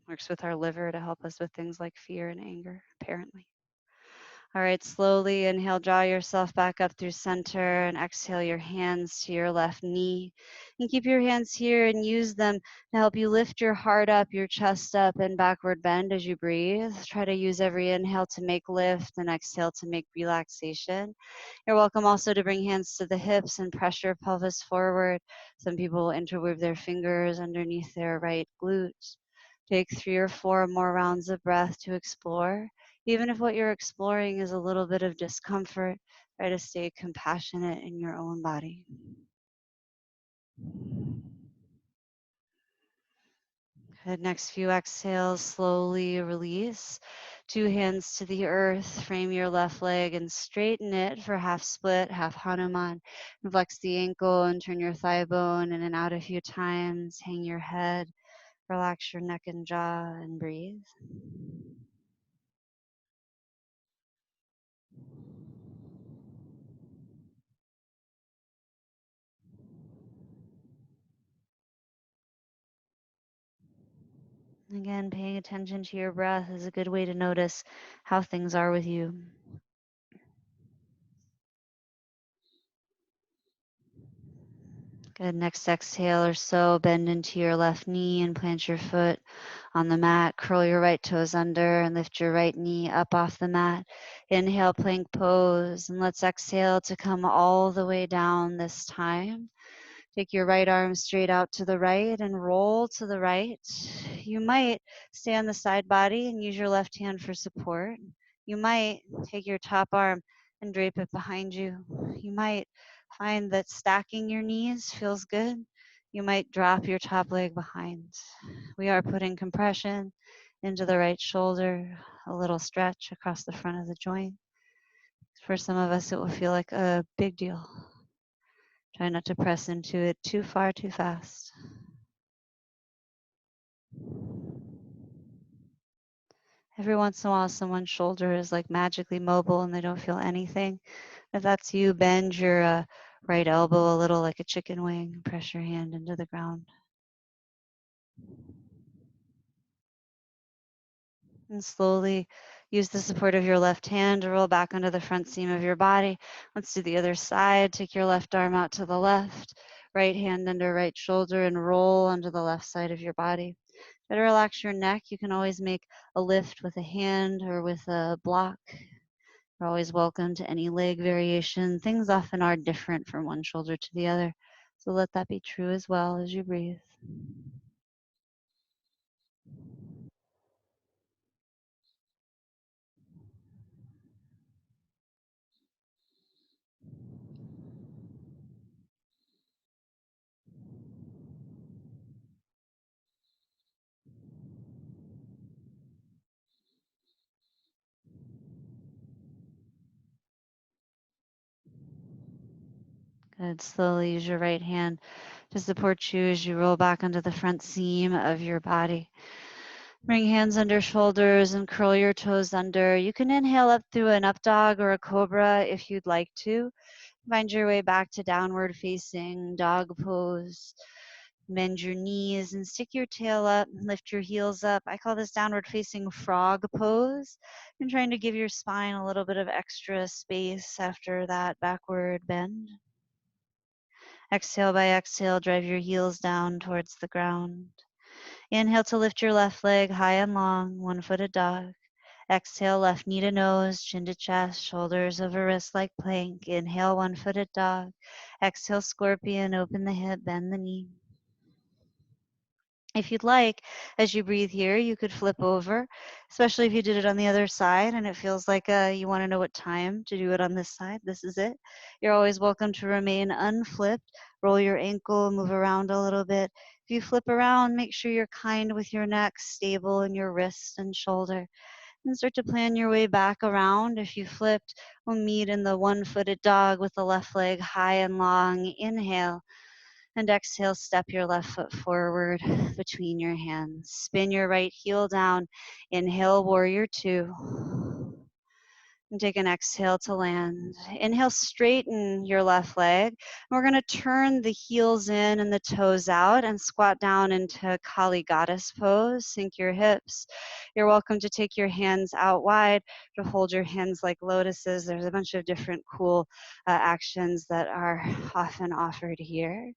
Works with our liver to help us with things like fear and anger, apparently. All right, slowly inhale, draw yourself back up through center and exhale your hands to your left knee. And keep your hands here and use them to help you lift your heart up, your chest up, and backward bend as you breathe. Try to use every inhale to make lift and exhale to make relaxation. You're welcome also to bring hands to the hips and press your pelvis forward. Some people will interweave their fingers underneath their right glutes. Take 3 or 4 more rounds of breath to explore. Even if what you're exploring is a little bit of discomfort, try to stay compassionate in your own body. Good. Next few exhales, slowly release. Two hands to the earth. Frame your left leg and straighten it for half split, half Hanuman. And flex the ankle and turn your thigh bone in and out a few times. Hang your head. Relax your neck and jaw and breathe. Again, paying attention to your breath is a good way to notice how things are with you. Good. Next exhale or so, bend into your left knee and plant your foot on the mat. Curl your right toes under and lift your right knee up off the mat. Inhale, plank pose, and let's exhale to come all the way down this time. Take your right arm straight out to the right and roll to the right. You might stay on the side body and use your left hand for support. You might take your top arm and drape it behind you. You might find that stacking your knees feels good. You might drop your top leg behind. We are putting compression into the right shoulder, a little stretch across the front of the joint. For some of us, it will feel like a big deal. Try not to press into it too far, too fast. Every once in a while, someone's shoulder is like magically mobile and they don't feel anything. If that's you, bend your right elbow a little like a chicken wing. Press your hand into the ground. And slowly use the support of your left hand to roll back onto the front seam of your body. Let's do the other side. Take your left arm out to the left, right hand under right shoulder, and roll onto the left side of your body. Try to relax your neck. You can always make a lift with a hand or with a block. You're always welcome to any leg variation. Things often are different from one shoulder to the other. So let that be true as well as you breathe. Good. Slowly use your right hand to support you as you roll back onto the front seam of your body. Bring hands under shoulders and curl your toes under. You can inhale up through an up dog or a cobra if you'd like to. Find your way back to downward facing dog pose. Bend your knees and stick your tail up, lift your heels up. I call this downward facing frog pose. And trying to give your spine a little bit of extra space after that backward bend. Exhale by exhale, drive your heels down towards the ground. Inhale to lift your left leg high and long, one-footed dog. Exhale, left knee to nose, chin to chest, shoulders over wrist like plank. Inhale, one-footed dog. Exhale, scorpion, open the hip, bend the knee. If you'd like, as you breathe here, you could flip over, especially if you did it on the other side and it feels like you want to know what time to do it on this side. This is it. You're always welcome to remain unflipped. Roll your ankle, move around a little bit. If you flip around, make sure you're kind with your neck, stable in your wrist and shoulder. And start to plan your way back around. If you flipped, we'll meet in the one-footed dog with the left leg high and long. Inhale. And exhale, step your left foot forward between your hands. Spin your right heel down. Inhale, warrior two. And take an exhale to land. Inhale, straighten your left leg. We're going to turn the heels in and the toes out and squat down into Kali Goddess pose. Sink your hips. You're welcome to take your hands out wide, to hold your hands like lotuses. There's a bunch of different cool actions that are often offered here.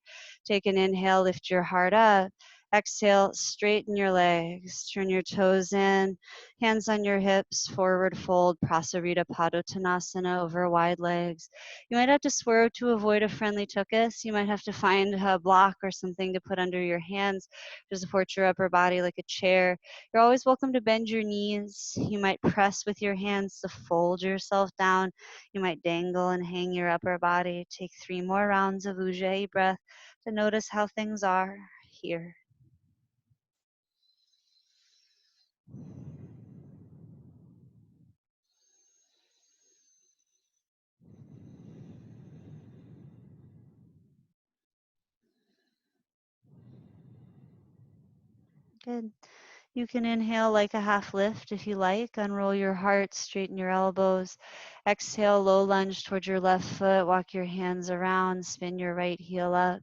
Take an inhale, lift your heart up. Exhale, straighten your legs. Turn your toes in. Hands on your hips, forward fold, Prasarita Padottanasana over wide legs. You might have to swerve to avoid a friendly tuchus. You might have to find a block or something to put under your hands to support your upper body like a chair. You're always welcome to bend your knees. You might press with your hands to fold yourself down. You might dangle and hang your upper body. Take 3 more rounds of Ujjayi breath to notice how things are here. Good. You can inhale like a half lift if you like. Unroll your heart, straighten your elbows. Exhale, low lunge towards your left foot. Walk your hands around, spin your right heel up.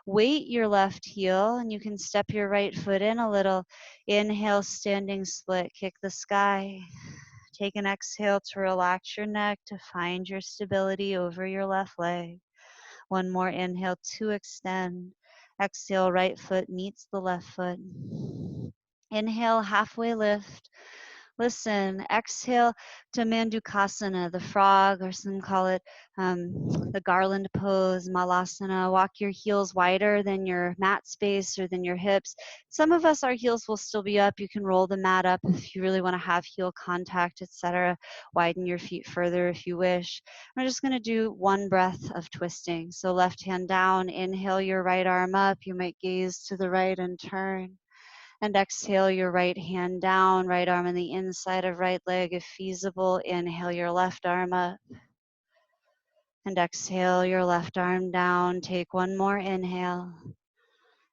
Weight your left heel, and you can step your right foot in a little. Inhale, standing split, kick the sky. Take an exhale to relax your neck, to find your stability over your left leg. One more inhale to extend. Exhale, right foot meets the left foot. Inhale, halfway lift. Listen, exhale to Mandukasana, the frog, or some call it the garland pose, Malasana. Walk your heels wider than your mat space or than your hips. Some of us, our heels will still be up. You can roll the mat up if you really want to have heel contact, etc. Widen your feet further if you wish. I'm just going to do one breath of twisting. So left hand down, inhale your right arm up. You might gaze to the right and turn. And exhale your right hand down, right arm on the inside of right leg if feasible. Inhale your left arm up. And exhale your left arm down. Take one more inhale.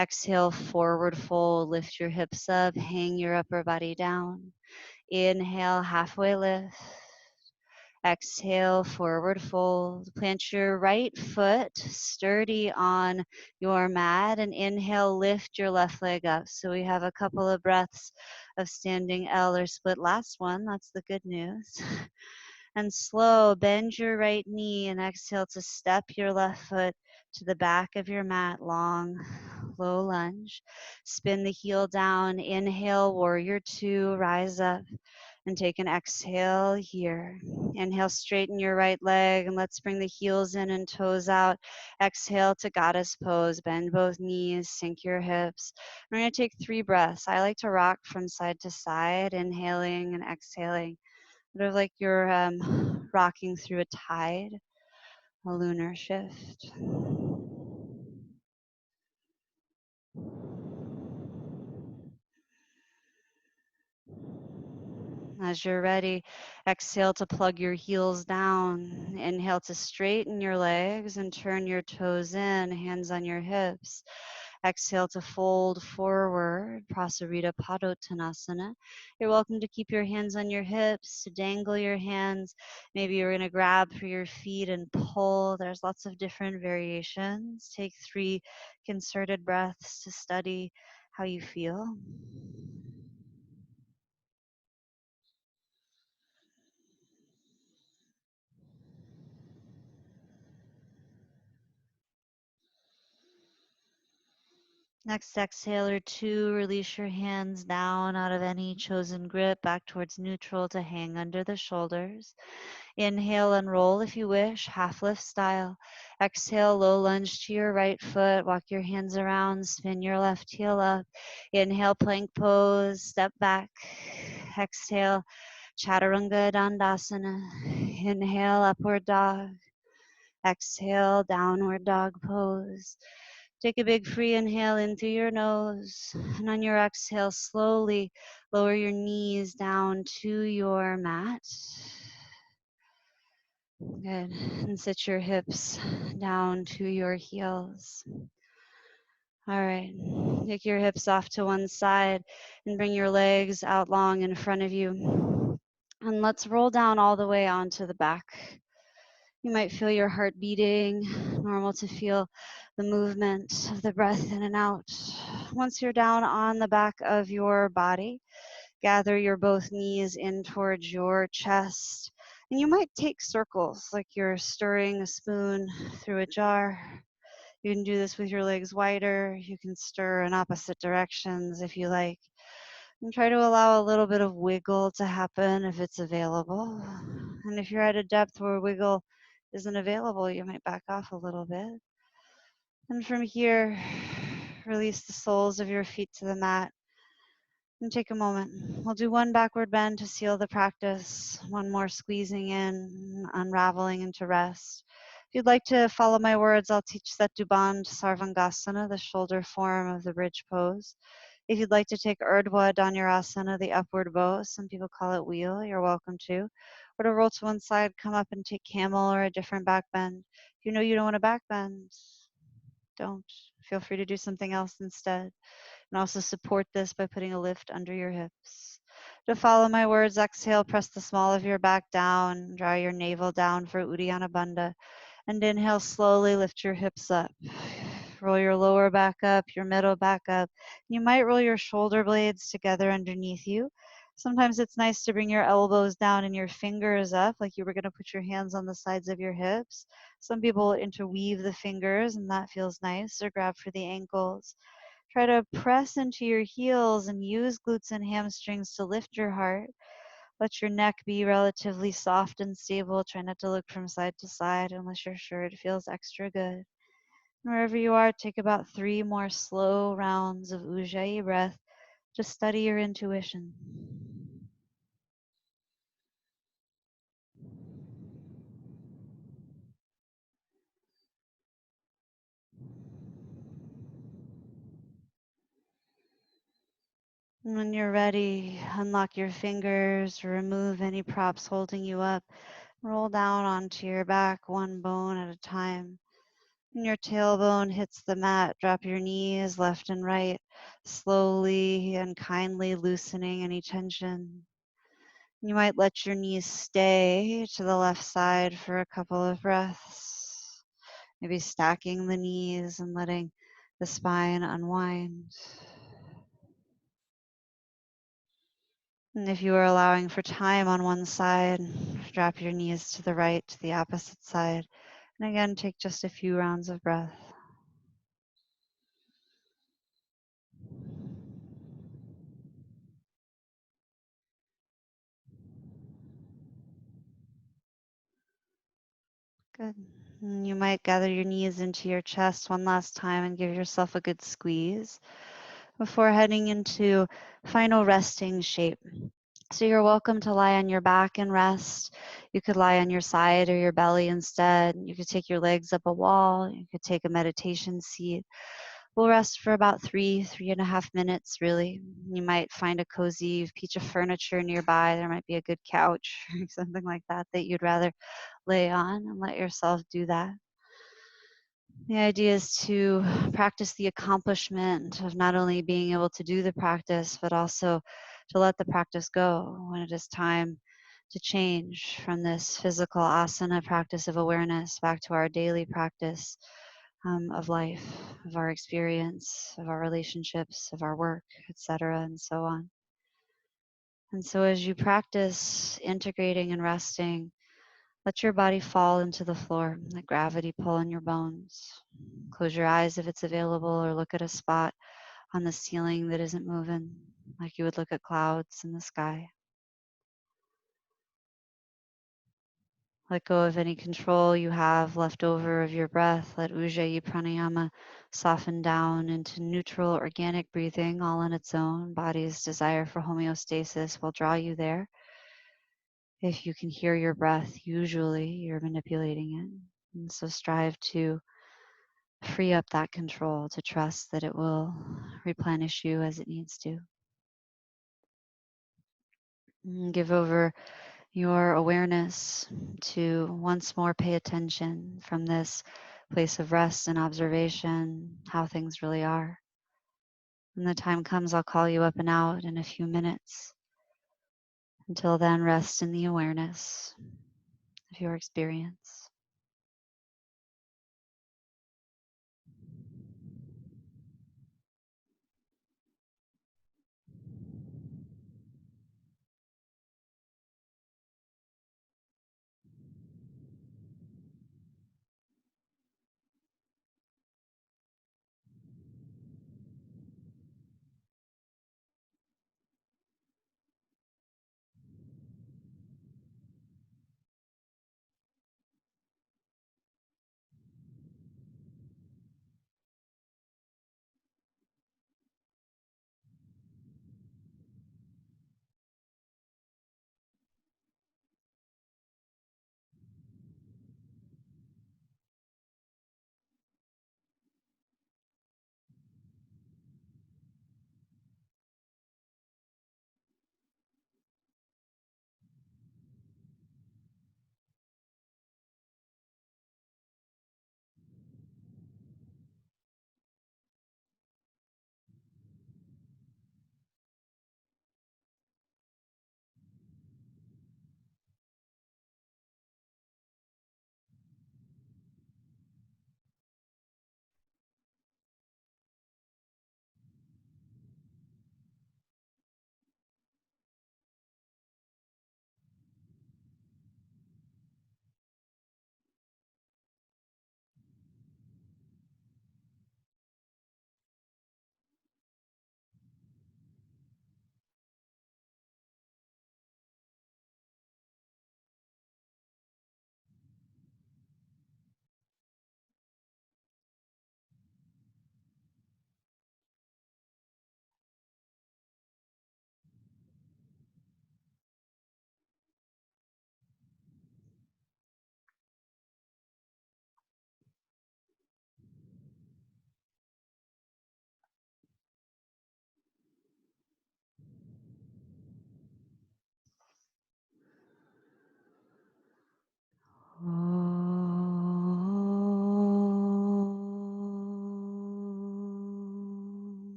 Exhale, forward fold. Lift your hips up. Hang your upper body down. Inhale, halfway lift. Exhale, forward fold. Plant your right foot sturdy on your mat and inhale, lift your left leg up. So we have a couple of breaths of standing L or split. Last one, that's the good news. And slow, bend your right knee and exhale to step your left foot to the back of your mat. Long, low lunge. Spin the heel down. Inhale, warrior two, rise up. And take an exhale here. Inhale, straighten your right leg and let's bring the heels in and toes out. Exhale to goddess pose. Bend both knees, sink your hips. We're going to take 3 breaths. I like to rock from side to side, inhaling and exhaling. Sort of like you're rocking through a tide, a lunar shift. As you're ready, exhale to plug your heels down. Inhale to straighten your legs and turn your toes in, hands on your hips. Exhale to fold forward, Prasarita Padottanasana. You're welcome to keep your hands on your hips, to dangle your hands. Maybe you're going to grab for your feet and pull. There's lots of different variations. Take 3 concerted breaths to study how you feel. Next exhale or 2, release your hands down out of any chosen grip back towards neutral to hang under the shoulders. Inhale and roll if you wish, half lift style. Exhale, low lunge to your right foot. Walk your hands around, spin your left heel up. Inhale, plank pose, step back. Exhale, chaturanga dandasana. Inhale, upward dog. Exhale, downward dog pose. Take a big free inhale in through your nose. And on your exhale, slowly lower your knees down to your mat. Good. And sit your hips down to your heels. All right. Take your hips off to one side and bring your legs out long in front of you. And let's roll down all the way onto the back. You might feel your heart beating, normal to feel the movement of the breath in and out. Once you're down on the back of your body, gather your both knees in towards your chest. And you might take circles like you're stirring a spoon through a jar. You can do this with your legs wider. You can stir in opposite directions if you like. And try to allow a little bit of wiggle to happen if it's available. And if you're at a depth where wiggle isn't available, you might back off a little bit. And from here, release the soles of your feet to the mat and take a moment. We'll do one backward bend to seal the practice, one more squeezing in, unraveling into rest. If you'd like to follow my words, I'll teach Setu Bandha Sarvangasana, the shoulder form of the bridge pose. If you'd like to take Urdhva Dhanurasana, the upward bow, some people call it wheel, you're welcome to. Or to roll to one side, come up and take camel or a different back bend. If you know you don't want to back bend, don't. Feel free to do something else instead. And also support this by putting a lift under your hips. To follow my words, exhale, press the small of your back down, draw your navel down for Uddiyana Bandha. And inhale, slowly lift your hips up. Roll your lower back up, your middle back up. You might roll your shoulder blades together underneath you. Sometimes it's nice to bring your elbows down and your fingers up, like you were going to put your hands on the sides of your hips. Some people interweave the fingers, and that feels nice, or grab for the ankles. Try to press into your heels and use glutes and hamstrings to lift your heart. Let your neck be relatively soft and stable. Try not to look from side to side unless you're sure it feels extra good. Wherever you are, take about 3 more slow rounds of Ujjayi breath to study your intuition. And when you're ready, unlock your fingers, remove any props holding you up, roll down onto your back one bone at a time. When your tailbone hits the mat, drop your knees left and right, slowly and kindly loosening any tension. You might let your knees stay to the left side for a couple of breaths, maybe stacking the knees and letting the spine unwind. And if you are allowing for time on one side, drop your knees to the right, to the opposite side. And again, take just a few rounds of breath. Good. And you might gather your knees into your chest one last time and give yourself a good squeeze before heading into final resting shape. So you're welcome to lie on your back and rest. You could lie on your side or your belly instead. You could take your legs up a wall. You could take a meditation seat. We'll rest for about 3.5 minutes, really. You might find a cozy piece of furniture nearby. There might be a good couch or something like that that you'd rather lay on, and let yourself do that. The idea is to practice the accomplishment of not only being able to do the practice, but also to let the practice go when it is time to change from this physical asana practice of awareness back to our daily practice of life, of our experience, of our relationships, of our work, etc., and so on. And so as you practice integrating and resting, let your body fall into the floor, let gravity pull on your bones. Close your eyes if it's available, or look at a spot on the ceiling that isn't moving, like you would look at clouds in the sky. Let go of any control you have left over of your breath. Let Ujjayi Pranayama soften down into neutral, organic breathing all on its own. Body's desire for homeostasis will draw you there. If you can hear your breath, usually you're manipulating it. And so strive to free up that control, to trust that it will replenish you as it needs to. And give over your awareness to once more pay attention from this place of rest and observation, how things really are. When the time comes, I'll call you up and out in a few minutes. Until then, rest in the awareness of your experience.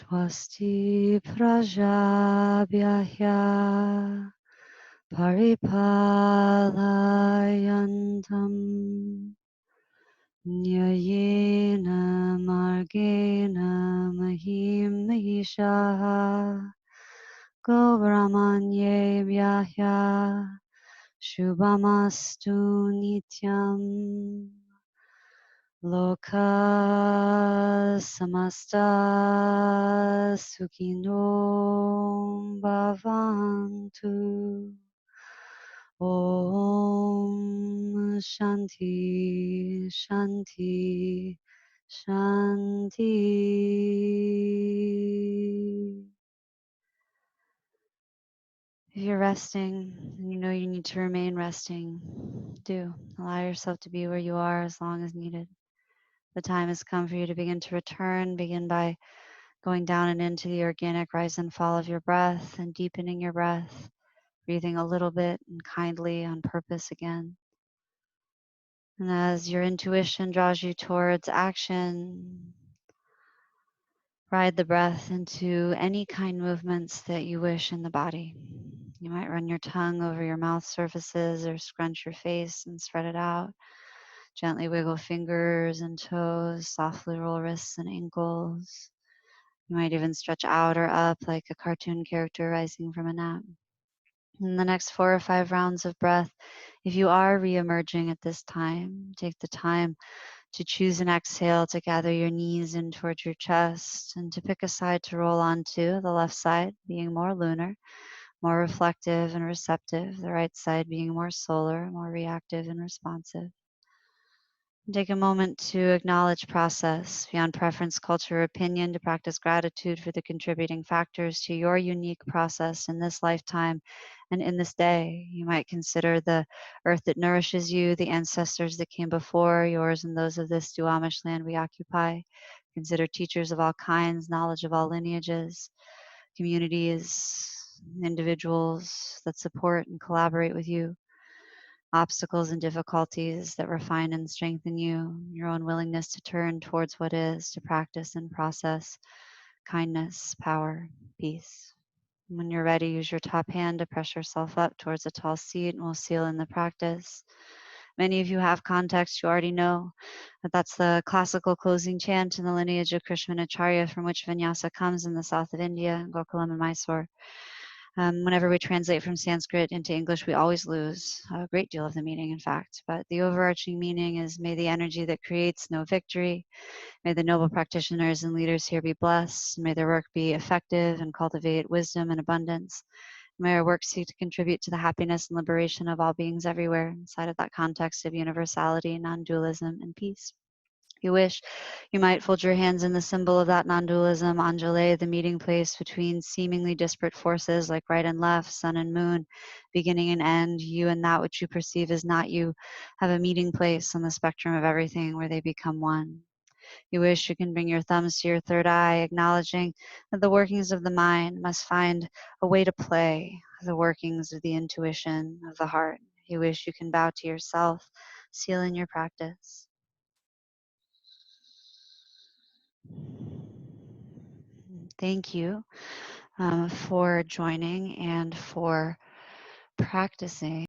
Swasti Prajabhyah Paripalayantam Nyayena Margena Mahim Mahishaha Govramanye Vyahya Shubhamastu Nityam Loka Samasta Sukhino Bhavantu Om Shanti Shanti Shanti. If you're resting and you know you need to remain resting, do. Allow yourself to be where you are as long as needed. The time has come for you to begin to return. Begin by going down and into the organic rise and fall of your breath and deepening your breath, breathing a little bit and kindly on purpose again. And as your intuition draws you towards action, ride the breath into any kind movements that you wish in the body. You might run your tongue over your mouth surfaces or scrunch your face and spread it out. Gently wiggle fingers and toes, softly roll wrists and ankles. You might even stretch out or up like a cartoon character rising from a nap. In the next 4 or 5 rounds of breath, if you are re-emerging at this time, take the time to choose an exhale to gather your knees in towards your chest and to pick a side to roll onto, the left side being more lunar, more reflective and receptive, the right side being more solar, more reactive and responsive. Take a moment to acknowledge process beyond preference, culture, or opinion, to practice gratitude for the contributing factors to your unique process in this lifetime and in this day. You might consider the earth that nourishes you, the ancestors that came before, yours and those of this Duamish land we occupy. Consider teachers of all kinds, knowledge of all lineages, communities, individuals that support and collaborate with you, obstacles and difficulties that refine and strengthen you, your own willingness to turn towards what is, to practice and process kindness, power, peace. When you're ready, use your top hand to press yourself up towards a tall seat, and we'll seal in the practice. Many of you have context, you already know that that's the classical closing chant in the lineage of Krishnamacharya, from which Vinyasa comes in the south of India, Gokulam and Mysore. Whenever we translate from Sanskrit into English, we always lose a great deal of the meaning, in fact. But the overarching meaning is, may the energy that creates know victory. May the noble practitioners and leaders here be blessed. May their work be effective and cultivate wisdom and abundance. May our work seek to contribute to the happiness and liberation of all beings everywhere, inside of that context of universality, non-dualism, and peace. If you wish, you might fold your hands in the symbol of that non-dualism, Anjali, the meeting place between seemingly disparate forces like right and left, sun and moon, beginning and end, you and that which you perceive as not you, have a meeting place on the spectrum of everything where they become one. You wish, you can bring your thumbs to your third eye, acknowledging that the workings of the mind must find a way to play the workings of the intuition of the heart. You wish, you can bow to yourself, seal in your practice. Thank you for joining and for practicing.